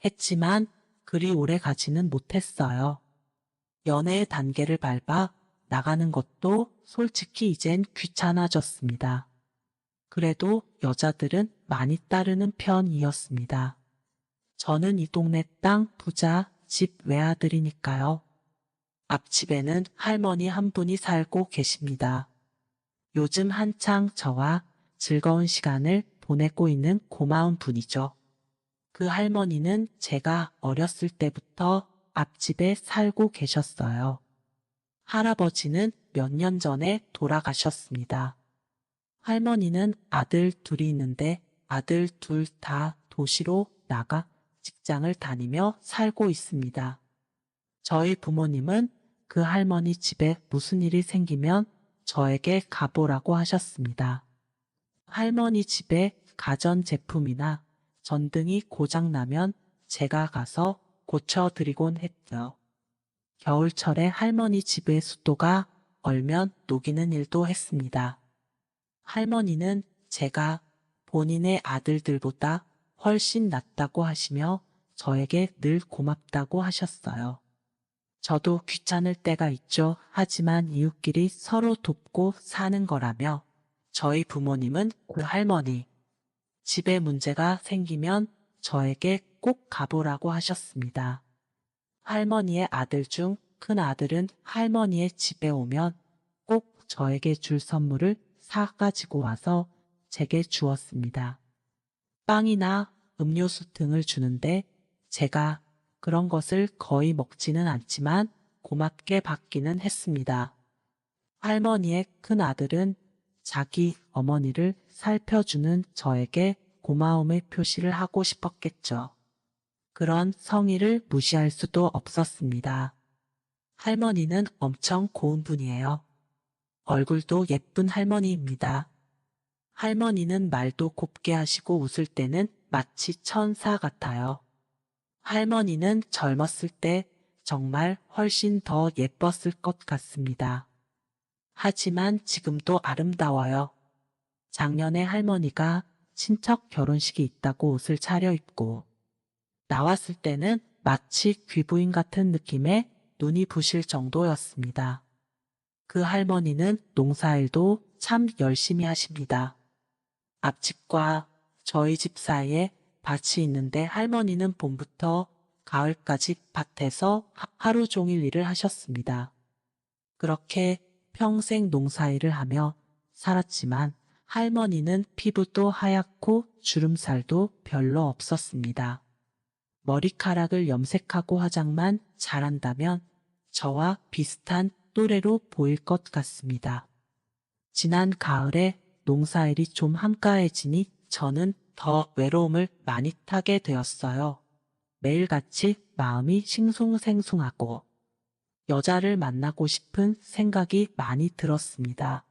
했지만 그리 오래 가지는 못했어요. 연애의 단계를 밟아 나가는 것도 솔직히 이젠 귀찮아졌습니다. 그래도 여자들은 많이 따르는 편이었습니다. 저는 이 동네 땅 부자 집 외아들이니까요. 앞집에는 할머니 한 분이 살고 계십니다. 요즘 한창 저와 즐거운 시간을 보내고 있는 고마운 분이죠. 그 할머니는 제가 어렸을 때부터 앞집에 살고 계셨어요. 할아버지는 몇 년 전에 돌아가셨습니다. 할머니는 아들 둘이 있는데 아들 둘 다 도시로 나가 직장을 다니며 살고 있습니다. 저희 부모님은 그 할머니 집에 무슨 일이 생기면 저에게 가보라고 하셨습니다. 할머니 집에 가전제품이나 전등이 고장나면 제가 가서 고쳐드리곤 했죠. 겨울철에 할머니 집의 수도가 얼면 녹이는 일도 했습니다. 할머니는 제가 본인의 아들들보다 훨씬 낫다고 하시며 저에게 늘 고맙다고 하셨어요. 저도 귀찮을 때가 있죠. 하지만 이웃끼리 서로 돕고 사는 거라며 저희 부모님은 그 할머니 집에 문제가 생기면 저에게 꼭 가보라고 하셨습니다. 할머니의 아들 중 큰 아들은 할머니의 집에 오면 꼭 저에게 줄 선물을 사가지고 와서 제게 주었습니다. 빵이나 음료수 등을 주는데 제가 그런 것을 거의 먹지는 않지만 고맙게 받기는 했습니다. 할머니의 큰 아들은 자기 어머니를 살펴주는 저에게 고마움의 표시를 하고 싶었겠죠. 그런 성의를 무시할 수도 없었습니다. 할머니는 엄청 고운 분이에요. 얼굴도 예쁜 할머니입니다. 할머니는 말도 곱게 하시고 웃을 때는 마치 천사 같아요. 할머니는 젊었을 때 정말 훨씬 더 예뻤을 것 같습니다. 하지만 지금도 아름다워요. 작년에 할머니가 친척 결혼식이 있다고 옷을 차려입고 나왔을 때는 마치 귀부인 같은 느낌에 눈이 부실 정도였습니다. 그 할머니는 농사일도 참 열심히 하십니다. 앞집과 저희 집 사이에 밭이 있는데 할머니는 봄부터 가을까지 밭에서 하루 종일 일을 하셨습니다. 그렇게 평생 농사일을 하며 살았지만 할머니는 피부도 하얗고 주름살도 별로 없었습니다. 머리카락을 염색하고 화장만 잘한다면 저와 비슷한 또래로 보일 것 같습니다. 지난 가을에 농사일이 좀 한가해지니 저는 더 외로움을 많이 타게 되었어요. 매일같이 마음이 싱숭생숭하고 여자를 만나고 싶은 생각이 많이 들었습니다.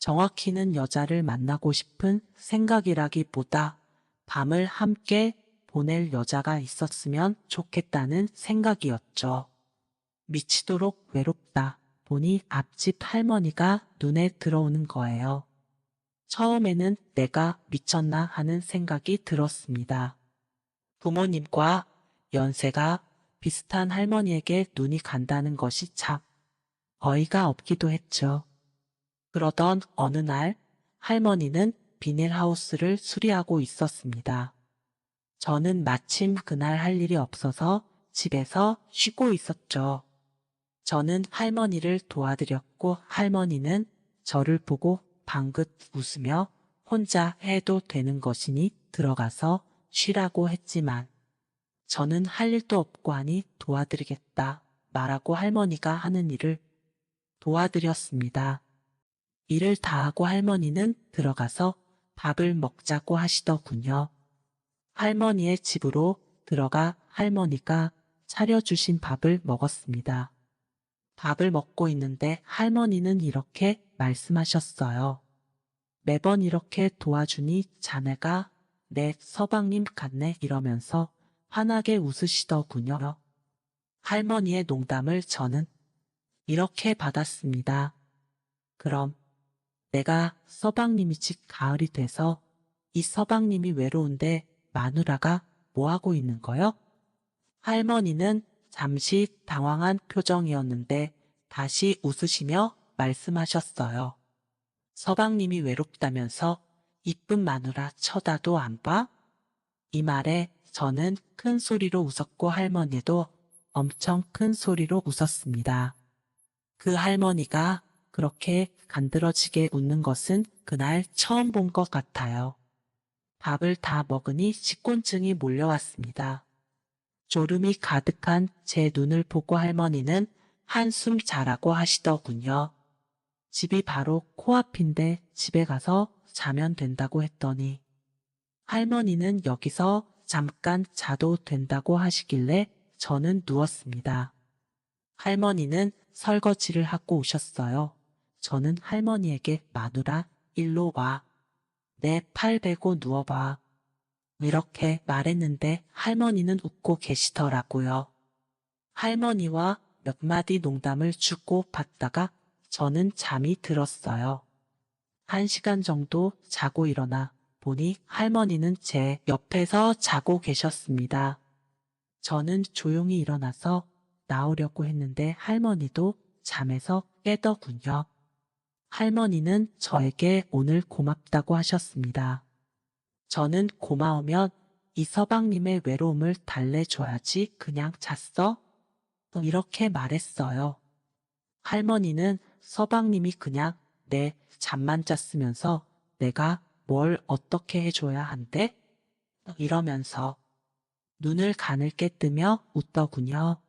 정확히는 여자를 만나고 싶은 생각이라기보다 밤을 함께 보낼 여자가 있었으면 좋겠다는 생각이었죠. 미치도록 외롭다 보니 앞집 할머니가 눈에 들어오는 거예요. 처음에는 내가 미쳤나 하는 생각이 들었습니다. 부모님과 연세가 비슷한 할머니에게 눈이 간다는 것이 참 어이가 없기도 했죠. 그러던 어느 날 할머니는 비닐하우스를 수리하고 있었습니다. 저는 마침 그날 할 일이 없어서 집에서 쉬고 있었죠. 저는 할머니를 도와드렸고 할머니는 저를 보고 방긋 웃으며 혼자 해도 되는 것이니 들어가서 쉬라고 했지만 저는 할 일도 없고 하니 도와드리겠다 말하고 할머니가 하는 일을 도와드렸습니다. 일을 다 하고 할머니는 들어가서 밥을 먹자고 하시더군요. 할머니의 집으로 들어가 할머니가 차려주신 밥을 먹었습니다. 밥을 먹고 있는데 할머니는 이렇게 말씀하셨어요. 매번 이렇게 도와주니 자네가 내 서방님 같네 이러면서 환하게 웃으시더군요. 할머니의 농담을 저는 이렇게 받았습니다. 그럼 내가 서방님이지 가을이 돼서 이 서방님이 외로운데 마누라가 뭐하고 있는 거요? 할머니는 잠시 당황한 표정이었는데 다시 웃으시며 말씀하셨어요. 서방님이 외롭다면서 이쁜 마누라 쳐다도 안 봐? 이 말에 저는 큰 소리로 웃었고 할머니도 엄청 큰 소리로 웃었습니다. 그 할머니가 그렇게 간드러지게 웃는 것은 그날 처음 본 것 같아요. 밥을 다 먹으니 식곤증이 몰려왔습니다. 졸음이 가득한 제 눈을 보고 할머니는 한숨 자라고 하시더군요. 집이 바로 코앞인데 집에 가서 자면 된다고 했더니 할머니는 여기서 잠깐 자도 된다고 하시길래 저는 누웠습니다. 할머니는 설거지를 하고 오셨어요. 저는 할머니에게 마누라 일로 와. 내 팔 베고 누워봐. 이렇게 말했는데 할머니는 웃고 계시더라고요. 할머니와 몇 마디 농담을 주고 받다가 저는 잠이 들었어요. 1시간 정도 자고 일어나 보니 할머니는 제 옆에서 자고 계셨습니다. 저는 조용히 일어나서 나오려고 했는데 할머니도 잠에서 깨더군요. 할머니는 저에게 오늘 고맙다고 하셨습니다. 저는 고마우면 이 서방님의 외로움을 달래줘야지 그냥 잤어? 이렇게 말했어요. 할머니는 서방님이 그냥 내 잠만 잤으면서 내가 뭘 어떻게 해줘야 한대? 이러면서 눈을 가늘게 뜨며 웃더군요.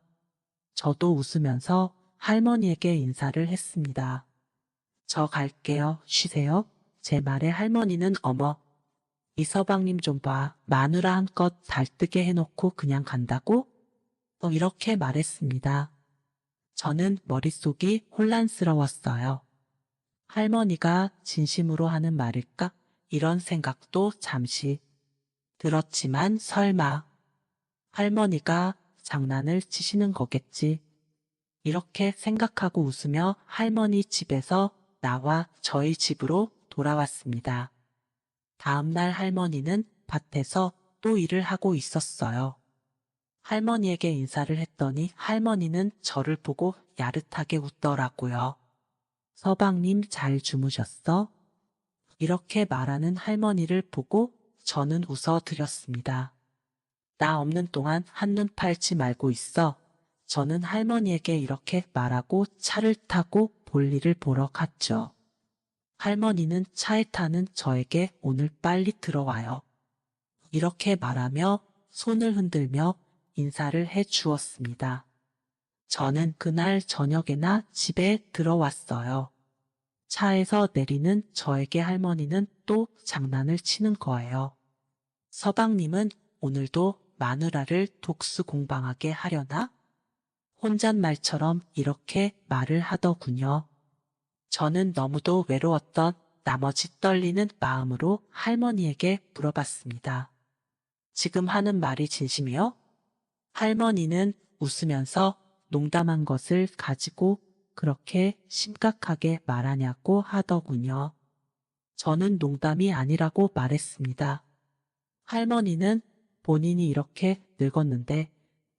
저도 웃으면서 할머니에게 인사를 했습니다. 저 갈게요. 쉬세요. 제 말에 할머니는 어머, 이 서방님 좀 봐. 마누라 한껏 달뜨게 해놓고 그냥 간다고? 이렇게 말했습니다. 저는 머릿속이 혼란스러웠어요. 할머니가 진심으로 하는 말일까? 이런 생각도 잠시 들었지만 설마 할머니가 장난을 치시는 거겠지. 이렇게 생각하고 웃으며 할머니 집에서 나와 저희 집으로 돌아왔습니다. 다음날 할머니는 밭에서 또 일을 하고 있었어요. 할머니에게 인사를 했더니 할머니는 저를 보고 야릇하게 웃더라고요. 서방님 잘 주무셨어? 이렇게 말하는 할머니를 보고 저는 웃어드렸습니다. 나 없는 동안 한눈 팔지 말고 있어. 저는 할머니에게 이렇게 말하고 차를 타고 볼일을 보러 갔죠. 할머니는 차에 타는 저에게 오늘 빨리 들어와요. 이렇게 말하며 손을 흔들며 인사를 해 주었습니다. 저는 그날 저녁에나 집에 들어왔어요. 차에서 내리는 저에게 할머니는 또 장난을 치는 거예요. 서방님은 오늘도 마누라를 독수공방하게 하려나? 혼잣말처럼 이렇게 말을 하더군요. 저는 너무도 외로웠던 나머지 떨리는 마음으로 할머니에게 물어봤습니다. 지금 하는 말이 진심이요? 할머니는 웃으면서 농담한 것을 가지고 그렇게 심각하게 말하냐고 하더군요. 저는 농담이 아니라고 말했습니다. 할머니는 본인이 이렇게 늙었는데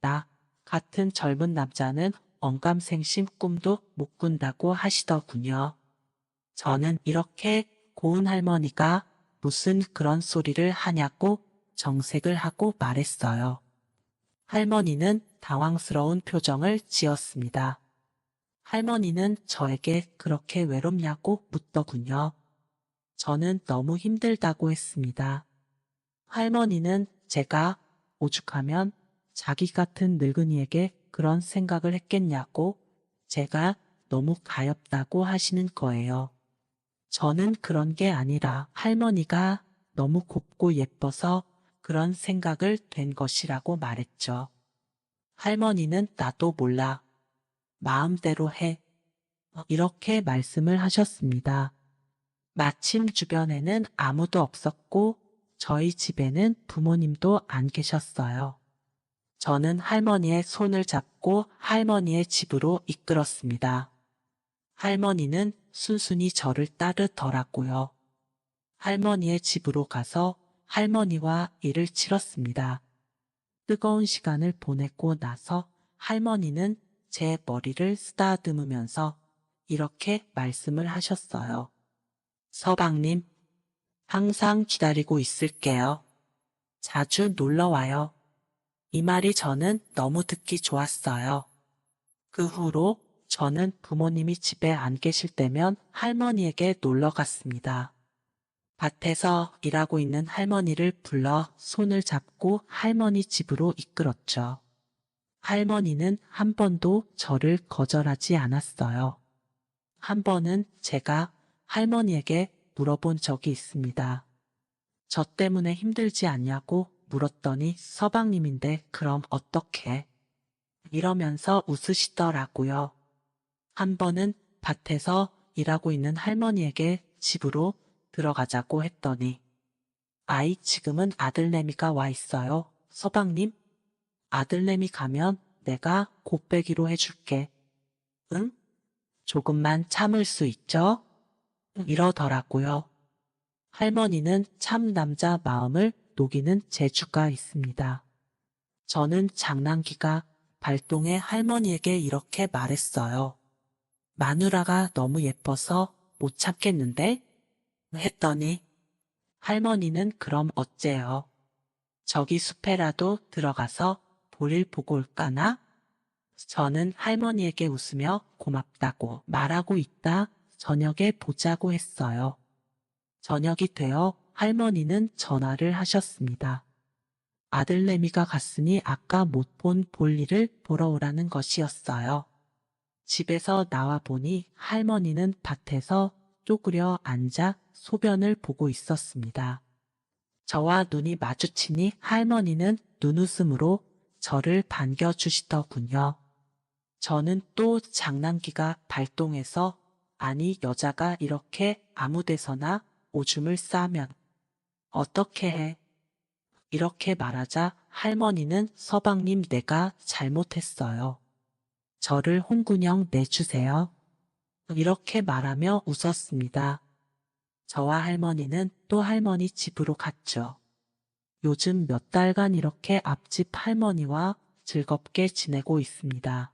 나 같은 젊은 남자는 언감생심 꿈도 못 꾼다고 하시더군요. 저는 이렇게 고운 할머니가 무슨 그런 소리를 하냐고 정색을 하고 말했어요. 할머니는 당황스러운 표정을 지었습니다. 할머니는 저에게 그렇게 외롭냐고 묻더군요. 저는 너무 힘들다고 했습니다. 할머니는 제가 오죽하면 자기 같은 늙은이에게 그런 생각을 했겠냐고 제가 너무 가엾다고 하시는 거예요. 저는 그런 게 아니라 할머니가 너무 곱고 예뻐서 그런 생각을 된 것이라고 말했죠. 할머니는 나도 몰라. 마음대로 해. 이렇게 말씀을 하셨습니다. 마침 주변에는 아무도 없었고 저희 집에는 부모님도 안 계셨어요. 저는 할머니의 손을 잡고 할머니의 집으로 이끌었습니다. 할머니는 순순히 저를 따르더라고요. 할머니의 집으로 가서 할머니와 일을 치렀습니다. 뜨거운 시간을 보내고 나서 할머니는 제 머리를 쓰다듬으면서 이렇게 말씀을 하셨어요. 서방님, 항상 기다리고 있을게요. 자주 놀러 와요. 이 말이 저는 너무 듣기 좋았어요. 그 후로 저는 부모님이 집에 안 계실 때면 할머니에게 놀러 갔습니다. 밭에서 일하고 있는 할머니를 불러 손을 잡고 할머니 집으로 이끌었죠. 할머니는 한 번도 저를 거절하지 않았어요. 한 번은 제가 할머니에게 물어본 적이 있습니다. 저 때문에 힘들지 않냐고 물었더니 서방님인데 그럼 어떡해? 이러면서 웃으시더라고요. 한 번은 밭에서 일하고 있는 할머니에게 집으로 들어가자고 했더니 아이 지금은 아들내미가 와 있어요. 서방님, 아들내미 가면 내가 곱빼기로 해줄게. 응? 조금만 참을 수 있죠? 이러더라고요. 할머니는 참 남자 마음을 녹이는 재주가 있습니다. 저는 장난기가 발동해 할머니에게 이렇게 말했어요. 마누라가 너무 예뻐서 못 참겠는데? 했더니 할머니는 그럼 어째요? 저기 숲에라도 들어가서 볼일 보고 올까나? 저는 할머니에게 웃으며 고맙다고 말하고 있다 저녁에 보자고 했어요. 저녁이 되어 할머니는 전화를 하셨습니다. 아들내미가 갔으니 아까 못 본 볼일을 보러 오라는 것이었어요. 집에서 나와 보니 할머니는 밭에서 쪼그려 앉아 소변을 보고 있었습니다. 저와 눈이 마주치니 할머니는 눈웃음으로 저를 반겨주시더군요. 저는 또 장난기가 발동해서 아니 여자가 이렇게 아무 데서나 오줌을 싸면 어떻게 해? 이렇게 말하자 할머니는 서방님 내가 잘못했어요. 저를 홍군형 내주세요. 이렇게 말하며 웃었습니다. 저와 할머니는 또 할머니 집으로 갔죠. 요즘 몇 달간 이렇게 앞집 할머니와 즐겁게 지내고 있습니다.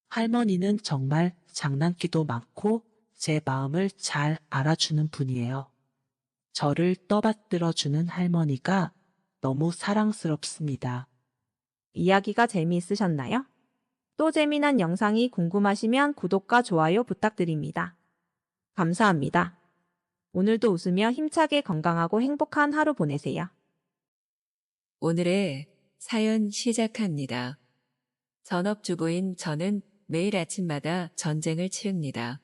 할머니는 정말 장난기도 많고 제 마음을 잘 알아주는 분이에요. 저를 떠받들어주는 할머니가 너무 사랑스럽습니다. 이야기가 재미있으셨나요? 또 재미난 영상이 궁금하시면 구독과 좋아요 부탁드립니다. 감사합니다. 오늘도 웃으며 힘차게 건강하고 행복한 하루 보내세요. 오늘의 사연 시작합니다. 전업주부인 저는 매일 아침마다 전쟁을 치릅니다.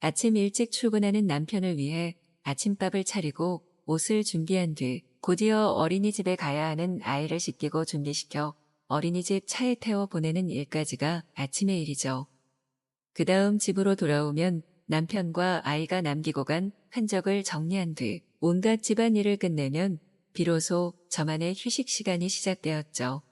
아침 일찍 출근하는 남편을 위해 아침밥을 차리고 옷을 준비한 뒤 곧이어 어린이집에 가야 하는 아이를 씻기고 준비시켜 어린이집 차에 태워 보내는 일까지가 아침의 일이죠. 그 다음 집으로 돌아오면 남편과 아이가 남기고 간 흔적을 정리한 뒤 온갖 집안일을 끝내면 비로소 저만의 휴식 시간이 시작되었죠.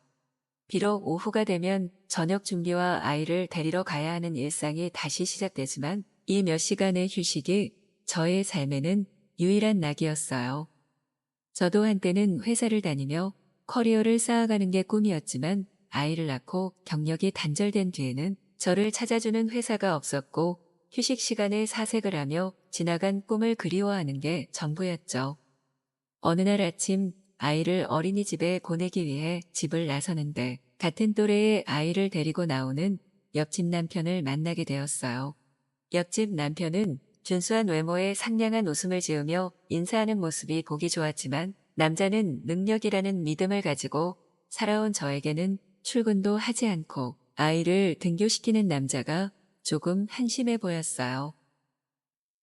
비록 오후가 되면 저녁 준비와 아이를 데리러 가야 하는 일상이 다시 시작되지만 이 몇 시간의 휴식이 저의 삶에는 유일한 낙이었어요. 저도 한때는 회사를 다니며 커리어를 쌓아가는 게 꿈이었지만 아이를 낳고 경력이 단절된 뒤에는 저를 찾아주는 회사가 없었고 휴식 시간에 사색을 하며 지나간 꿈을 그리워하는 게 전부였죠. 어느 날 아침 아이를 어린이집에 보내기 위해 집을 나서는데 같은 또래의 아이를 데리고 나오는 옆집 남편을 만나게 되었어요. 옆집 남편은 준수한 외모에 상냥한 웃음을 지으며 인사하는 모습이 보기 좋았지만 남자는 능력이라는 믿음을 가지고 살아온 저에게는 출근도 하지 않고 아이를 등교시키는 남자가 조금 한심해 보였어요.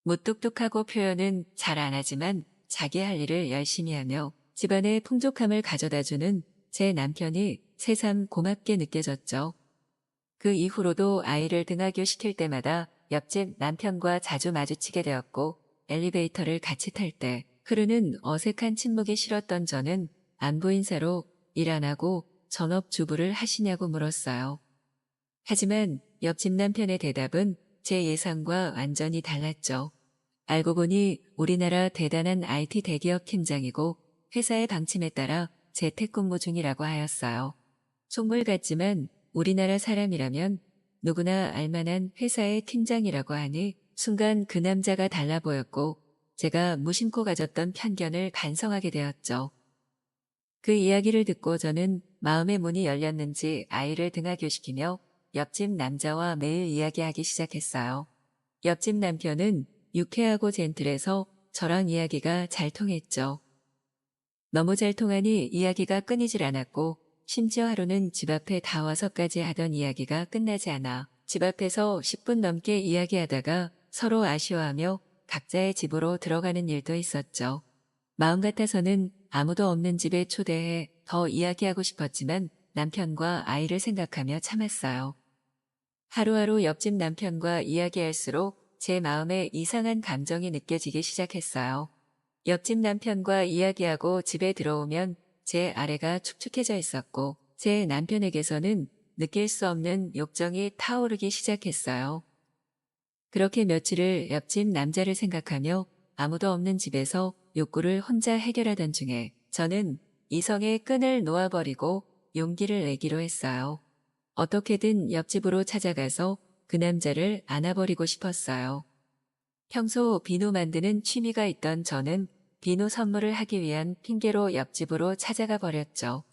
무뚝뚝하고 표현은 잘 안 하지만 자기 할 일을 열심히 하며 집안의 풍족함을 가져다주는 제 남편이 새삼 고맙게 느껴졌죠. 그 이후로도 아이를 등하교시킬 때마다 옆집 남편과 자주 마주치게 되었고 엘리베이터를 같이 탈 때 흐르는 어색한 침묵이 싫었던 저는 안부 인사로 일 안 하고 전업주부를 하시냐고 물었어요. 하지만 옆집 남편의 대답은 제 예상과 완전히 달랐죠. 알고 보니 우리나라 대단한 IT 대기업 팀장이고 회사의 방침에 따라 재택근무 중이라고 하였어요. 속물 같지만 우리나라 사람이라면 누구나 알만한 회사의 팀장이라고 하니 순간 그 남자가 달라 보였고 제가 무심코 가졌던 편견을 반성하게 되었죠. 그 이야기를 듣고 저는 마음의 문이 열렸는지 아이를 등하교시키며 옆집 남자와 매일 이야기하기 시작했어요. 옆집 남편은 유쾌하고 젠틀해서 저랑 이야기가 잘 통했죠. 너무 잘 통하니 이야기가 끊이질 않았고 심지어 하루는 집 앞에 다 와서까지 하던 이야기가 끝나지 않아 집 앞에서 10분 넘게 이야기하다가 서로 아쉬워하며 각자의 집으로 들어가는 일도 있었죠. 마음 같아서는 아무도 없는 집에 초대해 더 이야기하고 싶었지만 남편과 아이를 생각하며 참았어요. 하루하루 옆집 남편과 이야기할수록 제 마음에 이상한 감정이 느껴지기 시작했어요. 옆집 남편과 이야기하고 집에 들어오면 제 아래가 축축해져 있었고 제 남편에게서는 느낄 수 없는 욕정이 타오르기 시작했어요. 그렇게 며칠을 옆집 남자를 생각하며 아무도 없는 집에서 욕구를 혼자 해결하던 중에 저는 이성의 끈을 놓아버리고 용기를 내기로 했어요. 어떻게든 옆집으로 찾아가서 그 남자를 안아버리고 싶었어요. 평소 비누 만드는 취미가 있던 저는 비누 선물을 하기 위한 핑계로 옆집으로 찾아가 버렸죠.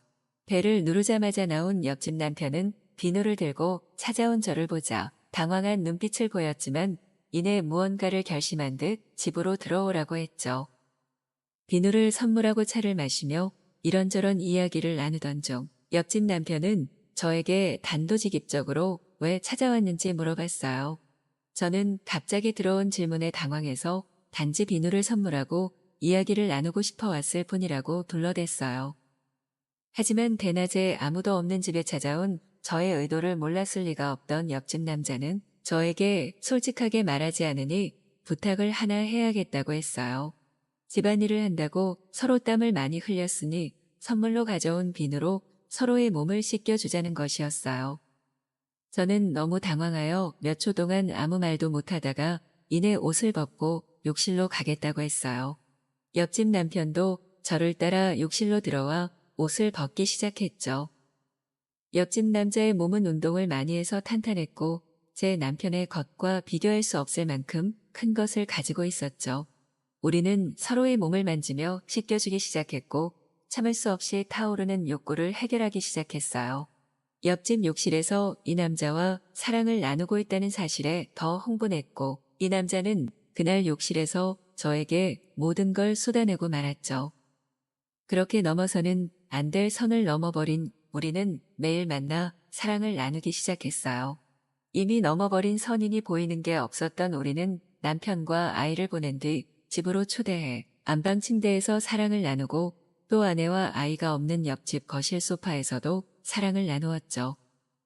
배를 누르자마자 나온 옆집 남편은 비누를 들고 찾아온 저를 보자 당황한 눈빛을 보였지만 이내 무언가를 결심한 듯 집으로 들어오라고 했죠. 비누를 선물하고 차를 마시며 이런저런 이야기를 나누던 중 옆집 남편은 저에게 단도직입적으로 왜 찾아왔는지 물어봤어요. 저는 갑자기 들어온 질문에 당황해서 단지 비누를 선물하고 이야기를 나누고 싶어 왔을 뿐이라고 둘러댔어요. 하지만 대낮에 아무도 없는 집에 찾아온 저의 의도를 몰랐을 리가 없던 옆집 남자는 저에게 솔직하게 말하지 않으니 부탁을 하나 해야겠다고 했어요. 집안일을 한다고 서로 땀을 많이 흘렸으니 선물로 가져온 비누로 서로의 몸을 씻겨주자는 것이었어요. 저는 너무 당황하여 몇 초 동안 아무 말도 못하다가 이내 옷을 벗고 욕실로 가겠다고 했어요. 옆집 남편도 저를 따라 욕실로 들어와 옷을 벗기 시작했죠. 옆집 남자의 몸은 운동을 많이 해서 탄탄했고 제 남편의 겉과 비교할 수 없을 만큼 큰 것을 가지고 있었죠. 우리는 서로의 몸을 만지며 씻겨주기 시작했고 참을 수 없이 타오르는 욕구를 해결하기 시작했어요. 옆집 욕실에서 이 남자와 사랑을 나누고 있다는 사실에 더 흥분했고 이 남자는 그날 욕실에서 저에게 모든 걸 쏟아내고 말았죠. 그렇게 넘어서는 안 될 선을 넘어버린 우리는 매일 만나 사랑을 나누기 시작했어요. 이미 넘어버린 선인이 보이는 게 없었던 우리는 남편과 아이를 보낸 뒤 집으로 초대해 안방 침대에서 사랑을 나누고 또 아내와 아이가 없는 옆집 거실 소파에서도 사랑을 나누었죠.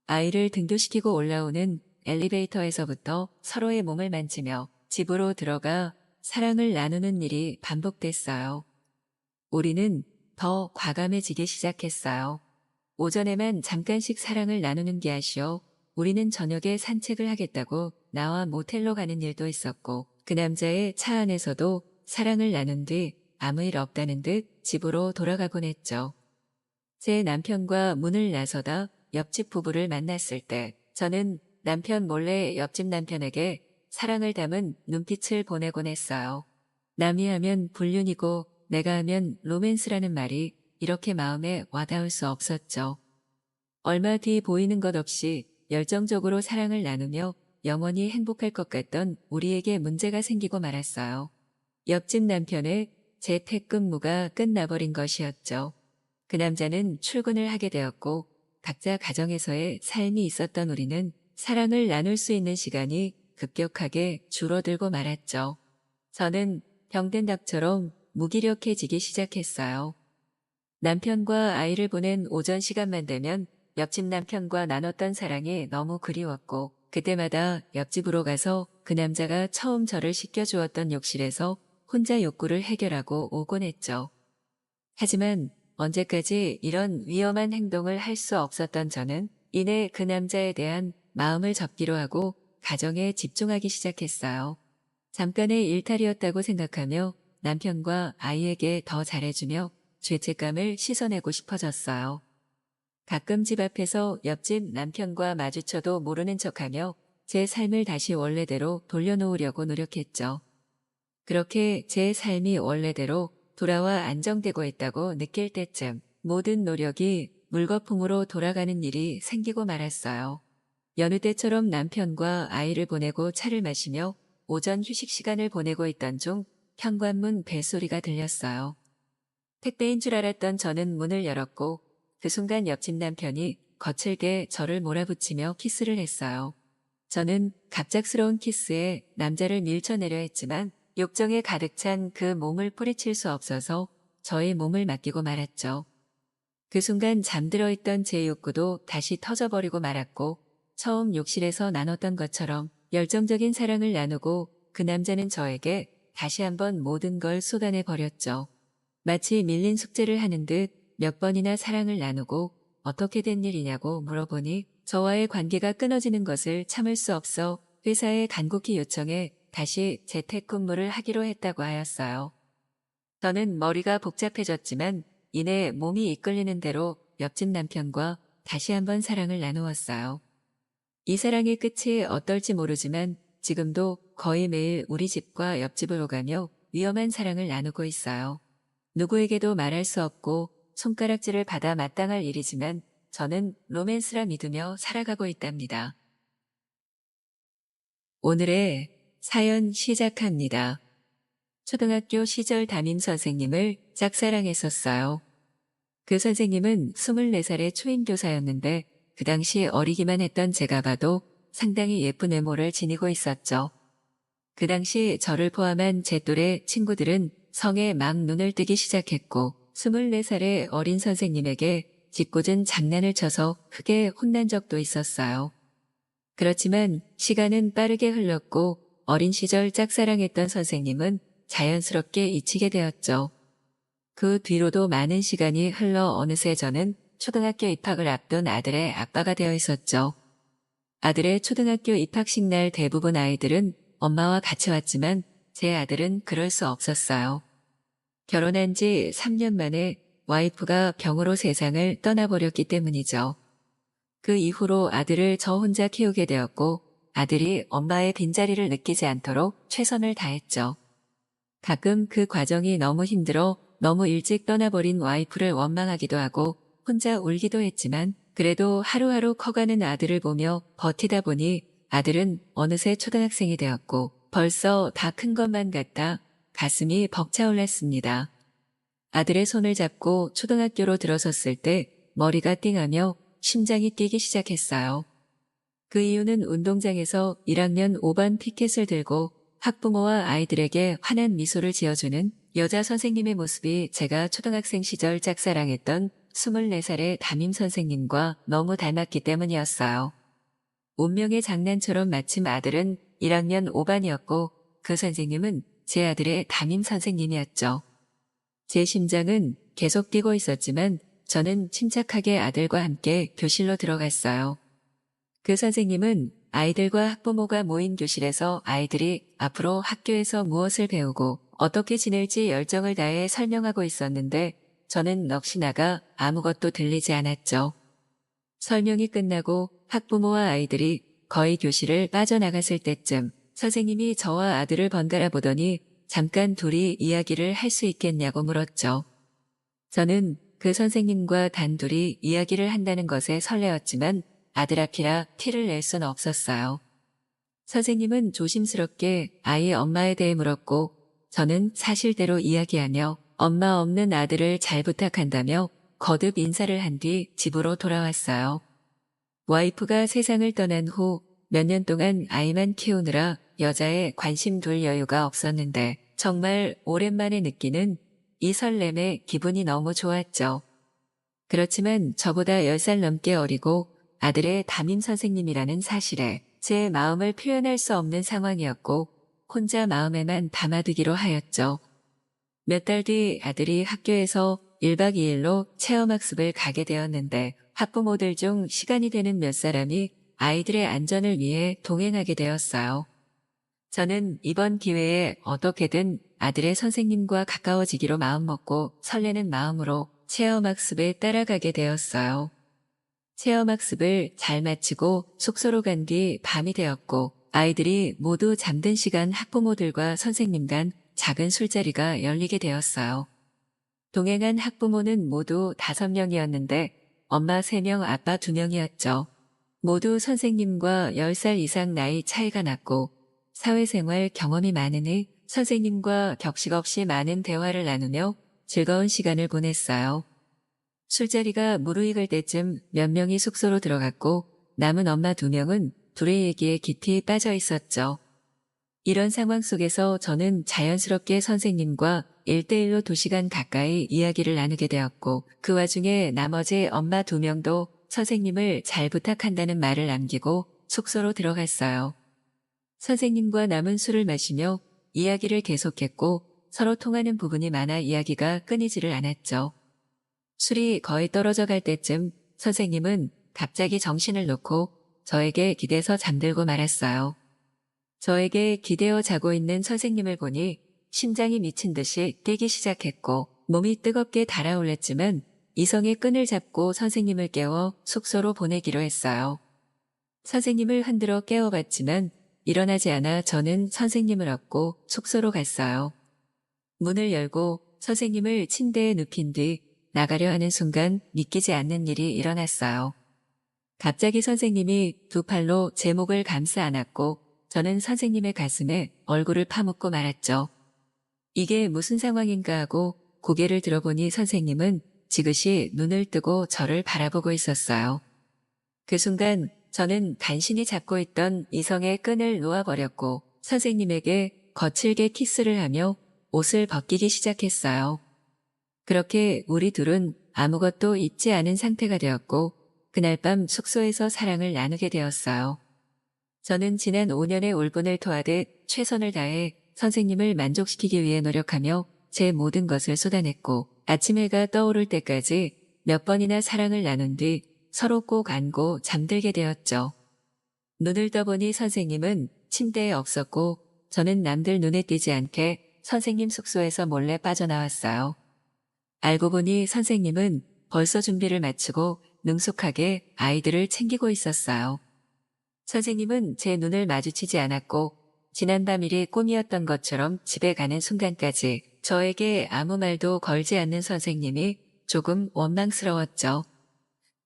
아이를 등교시키고 올라오는 엘리베이터에서부터 서로의 몸을 만지며 집으로 들어가 사랑을 나누는 일이 반복됐어요. 우리는 더 과감해지기 시작했어요. 오전에만 잠깐씩 사랑을 나누는 게 아쉬워 우리는 저녁에 산책을 하겠다고 나와 모텔로 가는 일도 있었고 그 남자의 차 안에서도 사랑을 나눈 뒤 아무 일 없다는 듯 집으로 돌아가곤 했죠. 제 남편과 문을 나서다 옆집 부부를 만났을 때 저는 남편 몰래 옆집 남편에게 사랑을 담은 눈빛을 보내곤 했어요. 남이 하면 불륜이고 내가 하면 로맨스라는 말이 이렇게 마음에 와닿을 수 없었죠. 얼마 뒤 보이는 것 없이 열정적으로 사랑을 나누며 영원히 행복할 것 같던 우리에게 문제가 생기고 말았어요. 옆집 남편의 재택근무가 끝나버린 것이었죠. 그 남자는 출근을 하게 되었고 각자 가정에서의 삶이 있었던 우리는 사랑을 나눌 수 있는 시간이 급격하게 줄어들고 말았죠. 저는 병든 닭처럼 무기력해지기 시작했어요. 남편과 아이를 보낸 오전 시간만 되면 옆집 남편과 나눴던 사랑이 너무 그리웠고 그때마다 옆집으로 가서 그 남자가 처음 저를 씻겨주었던 욕실에서 혼자 욕구를 해결하고 오곤 했죠. 하지만 언제까지 이런 위험한 행동을 할 수 없었던 저는 이내 그 남자에 대한 마음을 접기로 하고 가정에 집중하기 시작했어요. 잠깐의 일탈이었다고 생각하며 남편과 아이에게 더 잘해주며 죄책감을 씻어내고 싶어졌어요. 가끔 집 앞에서 옆집 남편과 마주쳐도 모르는 척하며 제 삶을 다시 원래대로 돌려놓으려고 노력했죠. 그렇게 제 삶이 원래대로 돌아와 안정되고 있다고 느낄 때쯤 모든 노력이 물거품으로 돌아가는 일이 생기고 말았어요. 여느 때처럼 남편과 아이를 보내고 차를 마시며 오전 휴식 시간을 보내고 있던 중 현관문 벨소리가 들렸어요. 택배인 줄 알았던 저는 문을 열었고 그 순간 옆집 남편이 거칠게 저를 몰아붙이며 키스를 했어요. 저는 갑작스러운 키스에 남자를 밀쳐내려 했지만 욕정에 가득 찬 그 몸을 뿌리칠 수 없어서 저의 몸을 맡기고 말았죠. 그 순간 잠들어 있던 제 욕구도 다시 터져버리고 말았고 처음 욕실에서 나눴던 것처럼 열정적인 사랑을 나누고 그 남자는 저에게 다시 한번 모든 걸 쏟아내 버렸죠. 마치 밀린 숙제를 하는 듯 몇 번이나 사랑을 나누고 어떻게 된 일이냐고 물어보니 저와의 관계가 끊어지는 것을 참을 수 없어 회사에 간곡히 요청해 다시 재택근무를 하기로 했다고 하였어요. 저는 머리가 복잡해졌지만 이내 몸이 이끌리는 대로 옆집 남편과 다시 한번 사랑을 나누었어요. 이 사랑의 끝이 어떨지 모르지만 지금도 거의 매일 우리 집과 옆집을 오가며 위험한 사랑을 나누고 있어요. 누구에게도 말할 수 없고 손가락질을 받아 마땅할 일이지만 저는 로맨스라 믿으며 살아가고 있답니다. 오늘의 사연 시작합니다. 초등학교 시절 담임 선생님을 짝사랑했었어요. 그 선생님은 24살의 초임교사였는데 그 당시 어리기만 했던 제가 봐도 상당히 예쁜 외모를 지니고 있었죠. 그 당시 저를 포함한 제 또래 친구들은 성에 막 눈을 뜨기 시작했고 24살의 어린 선생님에게 짓궂은 장난을 쳐서 크게 혼난 적도 있었어요. 그렇지만 시간은 빠르게 흘렀고 어린 시절 짝사랑했던 선생님은 자연스럽게 잊히게 되었죠. 그 뒤로도 많은 시간이 흘러 어느새 저는 초등학교 입학을 앞둔 아들의 아빠가 되어 있었죠. 아들의 초등학교 입학식 날 대부분 아이들은 엄마와 같이 왔지만 제 아들은 그럴 수 없었어요. 결혼한 지 3년 만에 와이프가 병으로 세상을 떠나버렸기 때문이죠. 그 이후로 아들을 저 혼자 키우게 되었고 아들이 엄마의 빈자리를 느끼지 않도록 최선을 다했죠. 가끔 그 과정이 너무 힘들어 너무 일찍 떠나버린 와이프를 원망하기도 하고 혼자 울기도 했지만 그래도 하루하루 커가는 아들을 보며 버티다 보니 아들은 어느새 초등학생이 되었고 벌써 다 큰 것만 같아 가슴이 벅차올랐습니다. 아들의 손을 잡고 초등학교로 들어섰을 때 머리가 띵하며 심장이 뛰기 시작했어요. 그 이유는 운동장에서 1학년 5반 피켓을 들고 학부모와 아이들에게 환한 미소를 지어주는 여자 선생님의 모습이 제가 초등학생 시절 짝사랑했던 24살의 담임 선생님과 너무 닮았기 때문이었어요. 운명의 장난처럼 마침 아들은 1학년 5반이었고 그 선생님은 제 아들의 담임 선생님이었죠. 제 심장은 계속 뛰고 있었지만 저는 침착하게 아들과 함께 교실로 들어갔어요. 그 선생님은 아이들과 학부모가 모인 교실에서 아이들이 앞으로 학교에서 무엇을 배우고 어떻게 지낼지 열정을 다해 설명하고 있었는데 저는 넋이 나가 아무것도 들리지 않았죠. 설명이 끝나고 학부모와 아이들이 거의 교실을 빠져나갔을 때쯤 선생님이 저와 아들을 번갈아 보더니 잠깐 둘이 이야기를 할 수 있겠냐고 물었죠. 저는 그 선생님과 단둘이 이야기를 한다는 것에 설레었지만 아들 앞이라 티를 낼 수는 없었어요. 선생님은 조심스럽게 아이 엄마에 대해 물었고 저는 사실대로 이야기하며 엄마 없는 아들을 잘 부탁한다며 거듭 인사를 한 뒤 집으로 돌아왔어요. 와이프가 세상을 떠난 후 몇 년 동안 아이만 키우느라 여자에 관심 둘 여유가 없었는데 정말 오랜만에 느끼는 이 설렘에 기분이 너무 좋았죠. 그렇지만 저보다 10살 넘게 어리고 아들의 담임 선생님이라는 사실에 제 마음을 표현할 수 없는 상황이었고 혼자 마음에만 담아두기로 하였죠. 몇 달 뒤 아들이 학교에서 1박 2일로 체험학습을 가게 되었는데 학부모들 중 시간이 되는 몇 사람이 아이들의 안전을 위해 동행하게 되었어요. 저는 이번 기회에 어떻게든 아들의 선생님과 가까워지기로 마음먹고 설레는 마음으로 체험학습에 따라가게 되었어요. 체험학습을 잘 마치고 숙소로 간 뒤 밤이 되었고 아이들이 모두 잠든 시간 학부모들과 선생님 간 작은 술자리가 열리게 되었어요. 동행한 학부모는 모두 5명이었는데 엄마 3명, 아빠 2명이었죠. 모두 선생님과 10살 이상 나이 차이가 났고 사회생활 경험이 많으니 선생님과 격식 없이 많은 대화를 나누며 즐거운 시간을 보냈어요. 술자리가 무르익을 때쯤 몇 명이 숙소로 들어갔고 남은 엄마 2명은 둘의 얘기에 깊이 빠져 있었죠. 이런 상황 속에서 저는 자연스럽게 선생님과 1대1로 2시간 가까이 이야기를 나누게 되었고 그 와중에 나머지 엄마 2명도 선생님을 잘 부탁한다는 말을 남기고 숙소로 들어갔어요. 선생님과 남은 술을 마시며 이야기를 계속했고 서로 통하는 부분이 많아 이야기가 끊이지를 않았죠. 술이 거의 떨어져 갈 때쯤 선생님은 갑자기 정신을 놓고 저에게 기대서 잠들고 말았어요. 저에게 기대어 자고 있는 선생님을 보니 심장이 미친 듯이 뛰기 시작했고 몸이 뜨겁게 달아올랐지만 이성의 끈을 잡고 선생님을 깨워 숙소로 보내기로 했어요. 선생님을 흔들어 깨워봤지만 일어나지 않아 저는 선생님을 업고 숙소로 갔어요. 문을 열고 선생님을 침대에 눕힌 뒤 나가려 하는 순간 믿기지 않는 일이 일어났어요. 갑자기 선생님이 2 팔로 제 목을 감싸 안았고 저는 선생님의 가슴에 얼굴을 파묻고 말았죠. 이게 무슨 상황인가 하고 고개를 들어보니 선생님은 지그시 눈을 뜨고 저를 바라보고 있었어요. 그 순간 저는 간신히 잡고 있던 이성의 끈을 놓아버렸고 선생님에게 거칠게 키스를 하며 옷을 벗기기 시작했어요. 그렇게 우리 둘은 아무것도 잊지 않은 상태가 되었고 그날 밤 숙소에서 사랑을 나누게 되었어요. 저는 지난 5년의 울분을 토하듯 최선을 다해 선생님을 만족시키기 위해 노력하며 제 모든 것을 쏟아냈고 아침 해가 떠오를 때까지 몇 번이나 사랑을 나눈 뒤 서로 꼭 안고 잠들게 되었죠. 눈을 떠보니 선생님은 침대에 없었고 저는 남들 눈에 띄지 않게 선생님 숙소에서 몰래 빠져나왔어요. 알고 보니 선생님은 벌써 준비를 마치고 능숙하게 아이들을 챙기고 있었어요. 선생님은 제 눈을 마주치지 않았고 지난밤 일이 꿈이었던 것처럼 집에 가는 순간까지 저에게 아무 말도 걸지 않는 선생님이 조금 원망스러웠죠.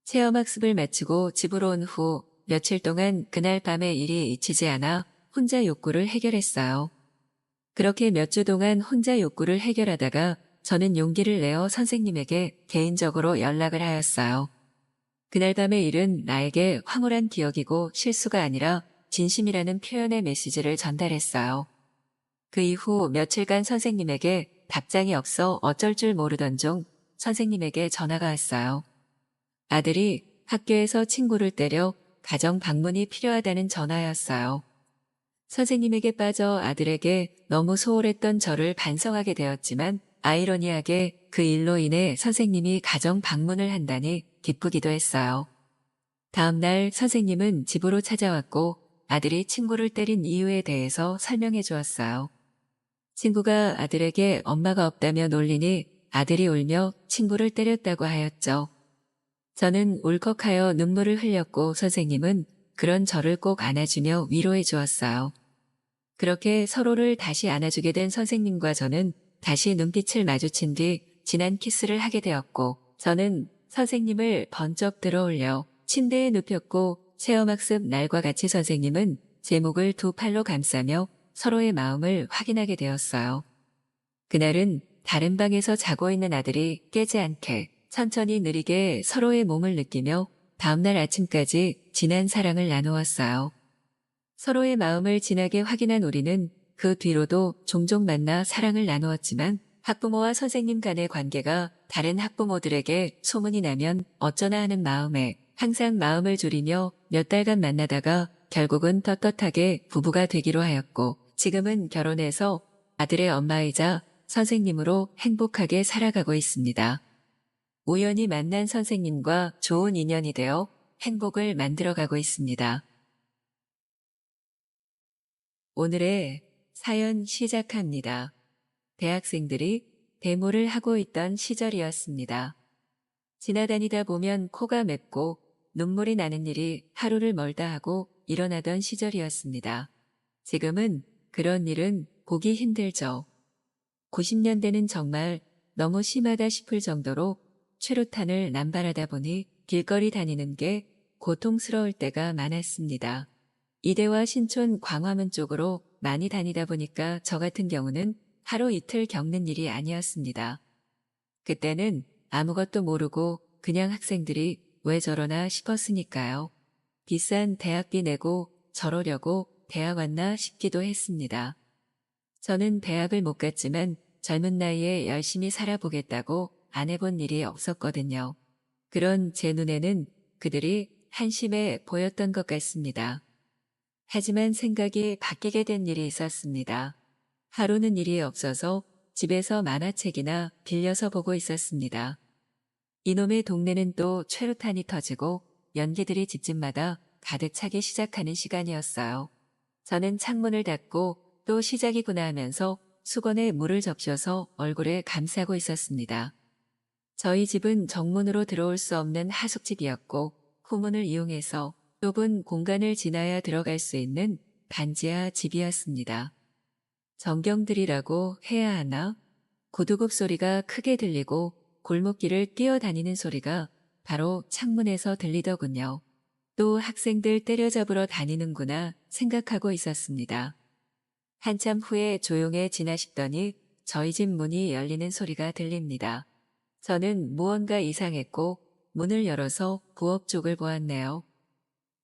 체험학습을 마치고 집으로 온 후 며칠 동안 그날 밤의 일이 잊히지 않아 혼자 욕구를 해결했어요. 그렇게 몇 주 동안 혼자 욕구를 해결하다가 저는 용기를 내어 선생님에게 개인적으로 연락을 하였어요. 그날 밤의 일은 나에게 황홀한 기억이고 실수가 아니라 진심이라는 표현의 메시지를 전달했어요. 그 이후 며칠간 선생님에게 답장이 없어 어쩔 줄 모르던 중 선생님에게 전화가 왔어요. 아들이 학교에서 친구를 때려 가정 방문이 필요하다는 전화였어요. 선생님에게 빠져 아들에게 너무 소홀했던 저를 반성하게 되었지만 아이러니하게 그 일로 인해 선생님이 가정 방문을 한다니 기쁘기도 했어요. 다음 날 선생님은 집으로 찾아왔고 아들이 친구를 때린 이유에 대해서 설명해 주었어요. 친구가 아들에게 엄마가 없다며 놀리니 아들이 울며 친구를 때렸다고 하였죠. 저는 울컥하여 눈물을 흘렸고 선생님은 그런 저를 꼭 안아주며 위로해 주었어요. 그렇게 서로를 다시 안아주게 된 선생님과 저는 다시 눈빛을 마주친 뒤 진한 키스를 하게 되었고 저는 선생님을 번쩍 들어올려 침대에 눕혔고 체험학습 날과 같이 선생님은 제 목을 2 팔로 감싸며 서로의 마음을 확인하게 되었어요. 그날은 다른 방에서 자고 있는 아들이 깨지 않게 천천히 느리게 서로의 몸을 느끼며 다음날 아침까지 진한 사랑을 나누었어요. 서로의 마음을 진하게 확인한 우리는 그 뒤로도 종종 만나 사랑을 나누었지만 학부모와 선생님 간의 관계가 다른 학부모들에게 소문이 나면 어쩌나 하는 마음에 항상 마음을 졸이며 몇 달간 만나다가 결국은 떳떳하게 부부가 되기로 하였고 지금은 결혼해서 아들의 엄마이자 선생님으로 행복하게 살아가고 있습니다. 우연히 만난 선생님과 좋은 인연이 되어 행복을 만들어가고 있습니다. 오늘의 사연 시작합니다. 대학생들이 데모를 하고 있던 시절이었습니다. 지나다니다 보면 코가 맵고 눈물이 나는 일이 하루를 멀다 하고 일어나던 시절이었습니다. 지금은 그런 일은 보기 힘들죠. 90년대는 정말 너무 심하다 싶을 정도로 최루탄을 남발하다 보니 길거리 다니는 게 고통스러울 때가 많았습니다. 이대와 신촌 광화문 쪽으로 많이 다니다 보니까 저 같은 경우는 하루 이틀 겪는 일이 아니었습니다. 그때는 아무것도 모르고 그냥 학생들이 왜 저러나 싶었으니까요. 비싼 대학비 내고 저러려고 대학 왔나 싶기도 했습니다. 저는 대학을 못 갔지만 젊은 나이에 열심히 살아보겠다고 안 해본 일이 없었거든요. 그런 제 눈에는 그들이 한심해 보였던 것 같습니다. 하지만 생각이 바뀌게 된 일이 있었습니다. 하루는 일이 없어서 집에서 만화책이나 빌려서 보고 있었습니다. 이놈의 동네는 또 최루탄이 터지고 연기들이 집집마다 가득 차기 시작하는 시간이었어요. 저는 창문을 닫고 또 시작이구나 하면서 수건에 물을 적셔서 얼굴에 감싸고 있었습니다. 저희 집은 정문으로 들어올 수 없는 하숙집이었고 후문을 이용해서 좁은 공간을 지나야 들어갈 수 있는 반지하 집이었습니다. 전경들이라고 해야 하나? 고두굽 소리가 크게 들리고 골목길을 뛰어다니는 소리가 바로 창문에서 들리더군요. 또 학생들 때려잡으러 다니는구나 생각하고 있었습니다. 한참 후에 조용해지나 싶더니 저희 집 문이 열리는 소리가 들립니다. 저는 무언가 이상했고 문을 열어서 부엌 쪽을 보았네요.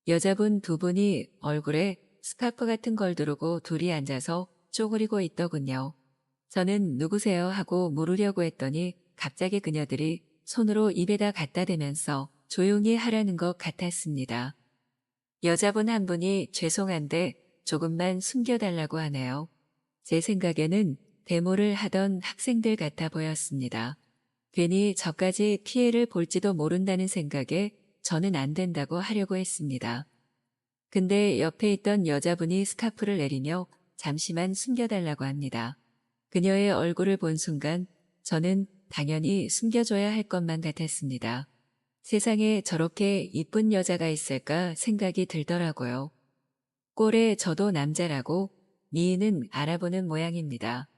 여자분 두 분이 얼굴에 스카프 같은 걸 두르고 둘이 앉아서 쪼그리고 있더군요. 저는 누구세요 하고 물으려고 했더니 갑자기 그녀들이 손으로 입에다 갖다 대면서 조용히 하라는 것 같았습니다. 여자분 한 분이 죄송한데 조금만 숨겨달라고 하네요. 제 생각에는 데모를 하던 학생들 같아 보였습니다. 괜히 저까지 피해를 볼지도 모른다는 생각에 저는 안 된다고 하려고 했습니다. 근데 옆에 있던 여자분이 스카프를 내리며 잠시만 숨겨달라고 합니다. 그녀의 얼굴을 본 순간 저는 당연히 숨겨줘야 할 것만 같았습니다. 세상에 저렇게 이쁜 여자가 있을까 생각이 들더라고요. 꼴에 저도 남자라고 미인은 알아보는 모양입니다.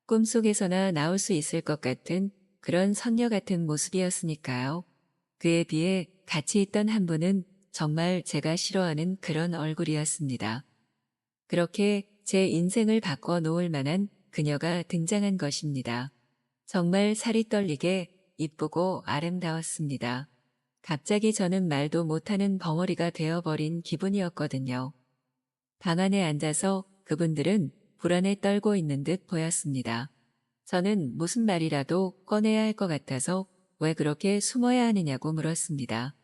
꿈속에서나 나올 수 있을 것 같은 그런 선녀 같은 모습이었으니까요. 그에 비해 같이 있던 한 분은 정말 제가 싫어하는 그런 얼굴이었습니다. 그렇게 제 인생을 바꿔 놓을 만한 그녀가 등장한 것입니다. 정말 살이 떨리게 이쁘고 아름다웠습니다. 갑자기 저는 말도 못하는 벙어리가 되어버린 기분이었거든요. 방 안에 앉아서 그분들은 불안에 떨고 있는 듯 보였습니다. 저는 무슨 말이라도 꺼내야 할 것 같아서 왜 그렇게 숨어야 하느냐고 물었습니다.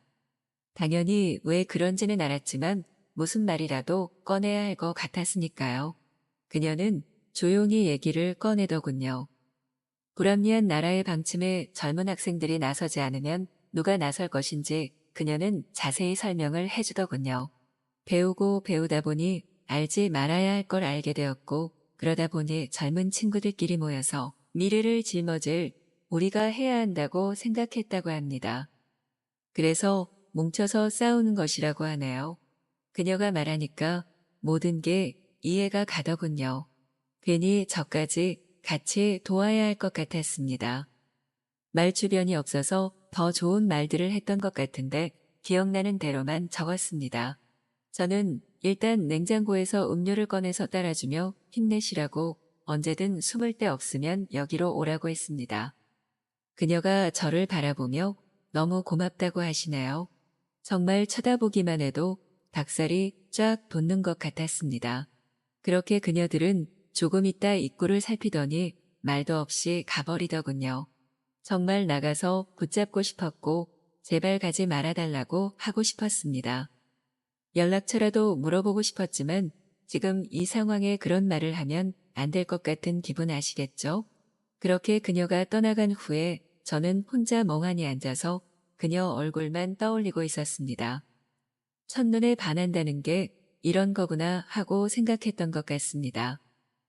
당연히 왜 그런지는 알았지만 무슨 말이라도 꺼내야 할 것 같았으니까요. 그녀는 조용히 얘기를 꺼내더군요. 불합리한 나라의 방침에 젊은 학생들이 나서지 않으면 누가 나설 것인지 그녀는 자세히 설명을 해주더군요. 배우고 배우다 보니 알지 말아야 할 걸 알게 되었고 그러다 보니 젊은 친구들끼리 모여서 미래를 짊어질 우리가 해야 한다고 생각했다고 합니다. 그래서 뭉쳐서 싸우는 것이라고 하네요. 그녀가 말하니까 모든 게 이해가 가더군요. 괜히 저까지 같이 도와야 할 것 같았습니다. 말 주변이 없어서 더 좋은 말들을 했던 것 같은데 기억나는 대로만 적었습니다. 저는 일단 냉장고에서 음료를 꺼내서 따라주며 힘내시라고 언제든 숨을 데 없으면 여기로 오라고 했습니다. 그녀가 저를 바라보며 너무 고맙다고 하시네요. 정말 쳐다보기만 해도 닭살이 쫙 돋는 것 같았습니다. 그렇게 그녀들은 조금 있다 입구를 살피더니 말도 없이 가버리더군요. 정말 나가서 붙잡고 싶었고 제발 가지 말아달라고 하고 싶었습니다. 연락처라도 물어보고 싶었지만 지금 이 상황에 그런 말을 하면 안 될 것 같은 기분 아시겠죠? 그렇게 그녀가 떠나간 후에 저는 혼자 멍하니 앉아서 그녀 얼굴만 떠올리고 있었습니다. 첫눈에 반한다는 게 이런 거구나 하고 생각했던 것 같습니다.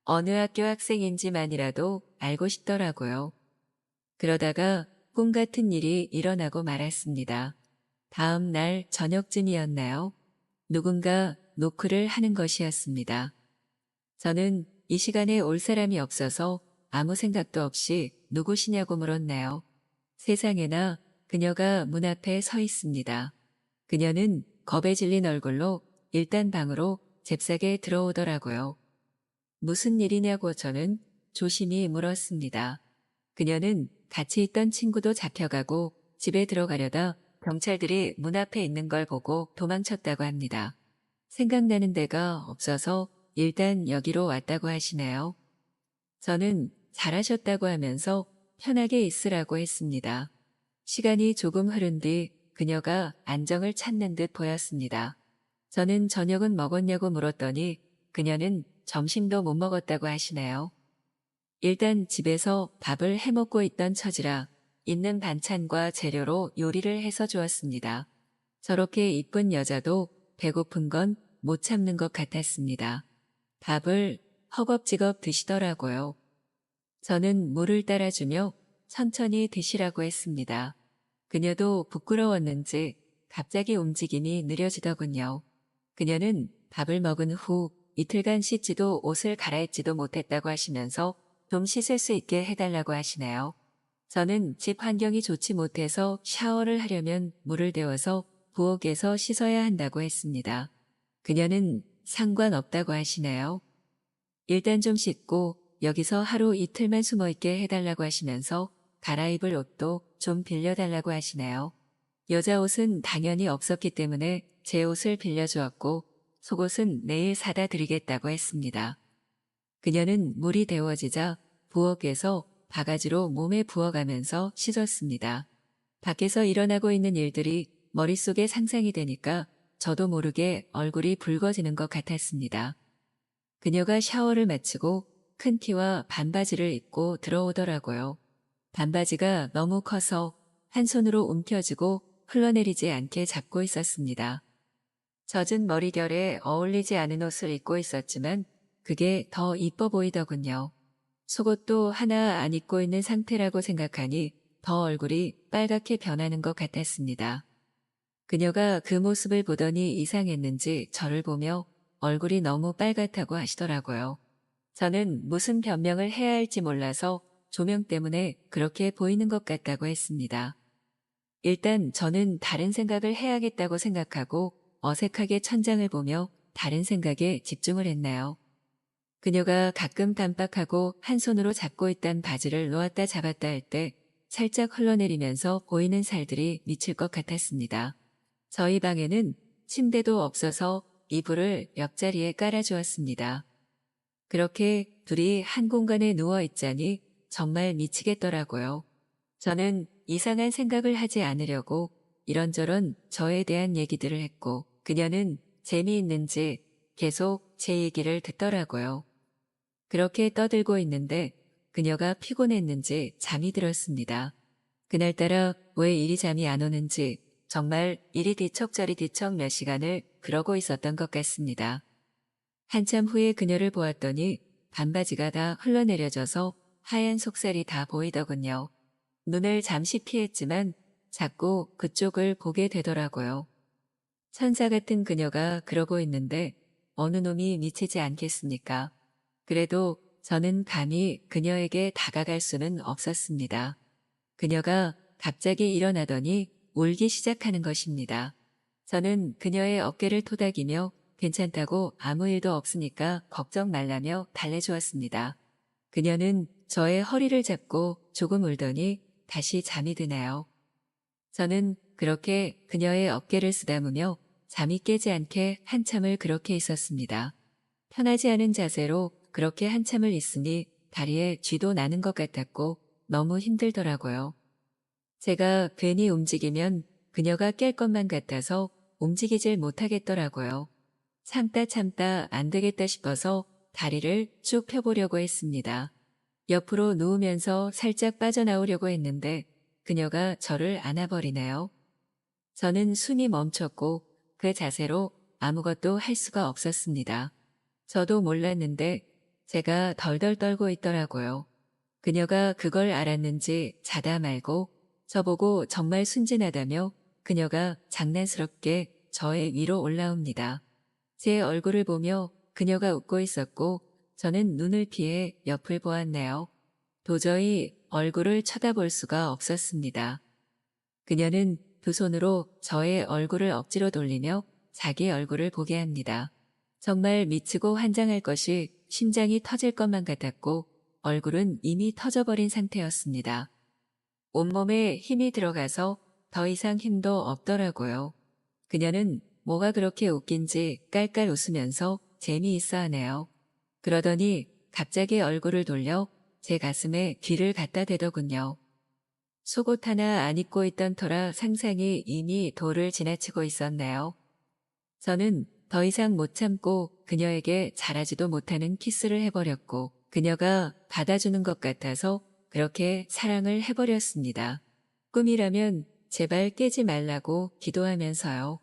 어느 학교 학생인지만이라도 알고 싶더라고요. 그러다가 꿈 같은 일이 일어나고 말았습니다. 다음 날 저녁쯤이었나요? 누군가 노크를 하는 것이었습니다. 저는 이 시간에 올 사람이 없어서 아무 생각도 없이 누구시냐고 물었나요? 세상에나 그녀가 문 앞에 서 있습니다. 그녀는 겁에 질린 얼굴로 일단 방으로 잽싸게 들어오더라고요. 무슨 일이냐고 저는 조심히 물었습니다. 그녀는 같이 있던 친구도 잡혀가고 집에 들어가려다 경찰들이 문 앞에 있는 걸 보고 도망쳤다고 합니다. 생각나는 데가 없어서 일단 여기로 왔다고 하시네요. 저는 잘하셨다고 하면서 편하게 있으라고 했습니다. 시간이 조금 흐른 뒤 그녀가 안정을 찾는 듯 보였습니다. 저는 저녁은 먹었냐고 물었더니 그녀는 점심도 못 먹었다고 하시네요. 일단 집에서 밥을 해먹고 있던 처지라 있는 반찬과 재료로 요리를 해서 주었습니다. 저렇게 이쁜 여자도 배고픈 건 못 참는 것 같았습니다. 밥을 허겁지겁 드시더라고요. 저는 물을 따라주며 천천히 드시라고 했습니다. 그녀도 부끄러웠는지 갑자기 움직임이 느려지더군요. 그녀는 밥을 먹은 후 이틀간 씻지도 옷을 갈아입지도 못했다고 하시면서 좀 씻을 수 있게 해달라고 하시네요. 저는 집 환경이 좋지 못해서 샤워를 하려면 물을 데워서 부엌에서 씻어야 한다고 했습니다. 그녀는 상관없다고 하시네요. 일단 좀 씻고 여기서 하루 이틀만 숨어있게 해달라고 하시면서 갈아입을 옷도 좀 빌려달라고 하시네요. 여자 옷은 당연히 없었기 때문에 제 옷을 빌려주었고 속옷은 내일 사다 드리겠다고 했습니다. 그녀는 물이 데워지자 부엌에서 바가지로 몸에 부어가면서 씻었습니다. 밖에서 일어나고 있는 일들이 머릿속에 상상이 되니까 저도 모르게 얼굴이 붉어지는 것 같았습니다. 그녀가 샤워를 마치고 큰 티와 반바지를 입고 들어오더라고요. 반바지가 너무 커서 한 손으로 움켜쥐고 흘러내리지 않게 잡고 있었습니다. 젖은 머리결에 어울리지 않은 옷을 입고 있었지만 그게 더 이뻐 보이더군요. 속옷도 하나 안 입고 있는 상태라고 생각하니 더 얼굴이 빨갛게 변하는 것 같았습니다. 그녀가 그 모습을 보더니 이상했는지 저를 보며 얼굴이 너무 빨갛다고 하시더라고요. 저는 무슨 변명을 해야 할지 몰라서 조명 때문에 그렇게 보이는 것 같다고 했습니다. 일단 저는 다른 생각을 해야겠다고 생각하고 어색하게 천장을 보며 다른 생각에 집중을 했나요. 그녀가 가끔 깜빡하고 한 손으로 잡고 있던 바지를 놓았다 잡았다 할 때 살짝 흘러내리면서 보이는 살들이 미칠 것 같았습니다. 저희 방에는 침대도 없어서 이불을 옆자리에 깔아주었습니다. 그렇게 둘이 한 공간에 누워 있자니 정말 미치겠더라고요. 저는 이상한 생각을 하지 않으려고 이런저런 저에 대한 얘기들을 했고 그녀는 재미있는지 계속 제 얘기를 듣더라고요. 그렇게 떠들고 있는데 그녀가 피곤했는지 잠이 들었습니다. 그날따라 왜 이리 잠이 안 오는지 정말 이리 뒤척저리 뒤척 몇 시간을 그러고 있었던 것 같습니다. 한참 후에 그녀를 보았더니 반바지가 다 흘러내려져서 하얀 속살이 다 보이더군요. 눈을 잠시 피했지만 자꾸 그쪽을 보게 되더라고요. 천사 같은 그녀가 그러고 있는데 어느 놈이 미치지 않겠습니까? 그래도 저는 감히 그녀에게 다가갈 수는 없었습니다. 그녀가 갑자기 일어나더니 울기 시작하는 것입니다. 저는 그녀의 어깨를 토닥이며 괜찮다고 아무 일도 없으니까 걱정 말라며 달래주었습니다. 그녀는 저의 허리를 잡고 조금 울더니 다시 잠이 드네요. 저는 그렇게 그녀의 어깨를 쓰다무며 잠이 깨지 않게 한참을 그렇게 있었습니다. 편하지 않은 자세로 그렇게 한참을 있으니 다리에 쥐도 나는 것 같았고 너무 힘들더라고요. 제가 괜히 움직이면 그녀가 깰 것만 같아서 움직이질 못하겠더라고요. 참다 안 되겠다 싶어서 다리를 쭉 펴보려고 했습니다. 옆으로 누우면서 살짝 빠져나오려고 했는데 그녀가 저를 안아버리네요. 저는 숨이 멈췄고 그 자세로 아무것도 할 수가 없었습니다. 저도 몰랐는데 제가 덜덜 떨고 있더라고요. 그녀가 그걸 알았는지 자다 말고 저보고 정말 순진하다며 그녀가 장난스럽게 저의 위로 올라옵니다. 제 얼굴을 보며 그녀가 웃고 있었고 저는 눈을 피해 옆을 보았네요. 도저히 얼굴을 쳐다볼 수가 없었습니다. 그녀는 두 손으로 저의 얼굴을 억지로 돌리며 자기 얼굴을 보게 합니다. 정말 미치고 환장할 것이 심장이 터질 것만 같았고 얼굴은 이미 터져버린 상태였습니다. 온몸에 힘이 들어가서 더 이상 힘도 없더라고요. 그녀는 뭐가 그렇게 웃긴지 깔깔 웃으면서 재미있어 하네요. 그러더니 갑자기 얼굴을 돌려 제 가슴에 귀를 갖다 대더군요. 속옷 하나 안 입고 있던 터라 상상이 이미 도를 지나치고 있었네요. 저는 더 이상 못 참고 그녀에게 잘하지도 못하는 키스를 해버렸고 그녀가 받아주는 것 같아서 그렇게 사랑을 해버렸습니다. 꿈이라면 제발 깨지 말라고 기도하면서요.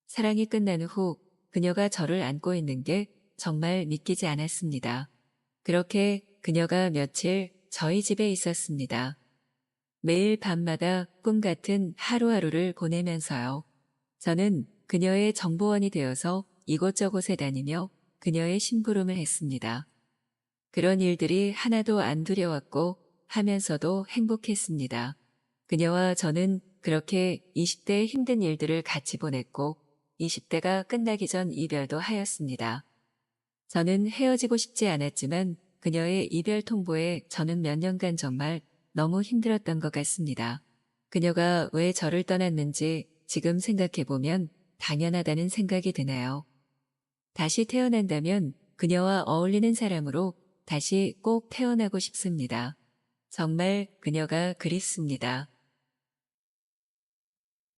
사랑이 끝난 후 그녀가 저를 안고 있는 게 정말 믿기지 않았습니다. 그렇게 그녀가 며칠 저희 집에 있었습니다. 매일 밤마다 꿈 같은 하루하루를 보내면서요. 저는 그녀의 정보원이 되어서 이곳저곳에 다니며 그녀의 심부름을 했습니다. 그런 일들이 하나도 안 두려웠고 하면서도 행복했습니다. 그녀와 저는 그렇게 20대의 힘든 일들을 같이 보냈고 20대가 끝나기 전 이별도 하였습니다. 저는 헤어지고 싶지 않았지만 그녀의 이별 통보에 저는 몇 년간 정말 너무 힘들었던 것 같습니다. 그녀가 왜 저를 떠났는지 지금 생각해보면 당연하다는 생각이 드네요. 다시 태어난다면 그녀와 어울리는 사람으로 다시 꼭 태어나고 싶습니다. 정말 그녀가 그립습니다.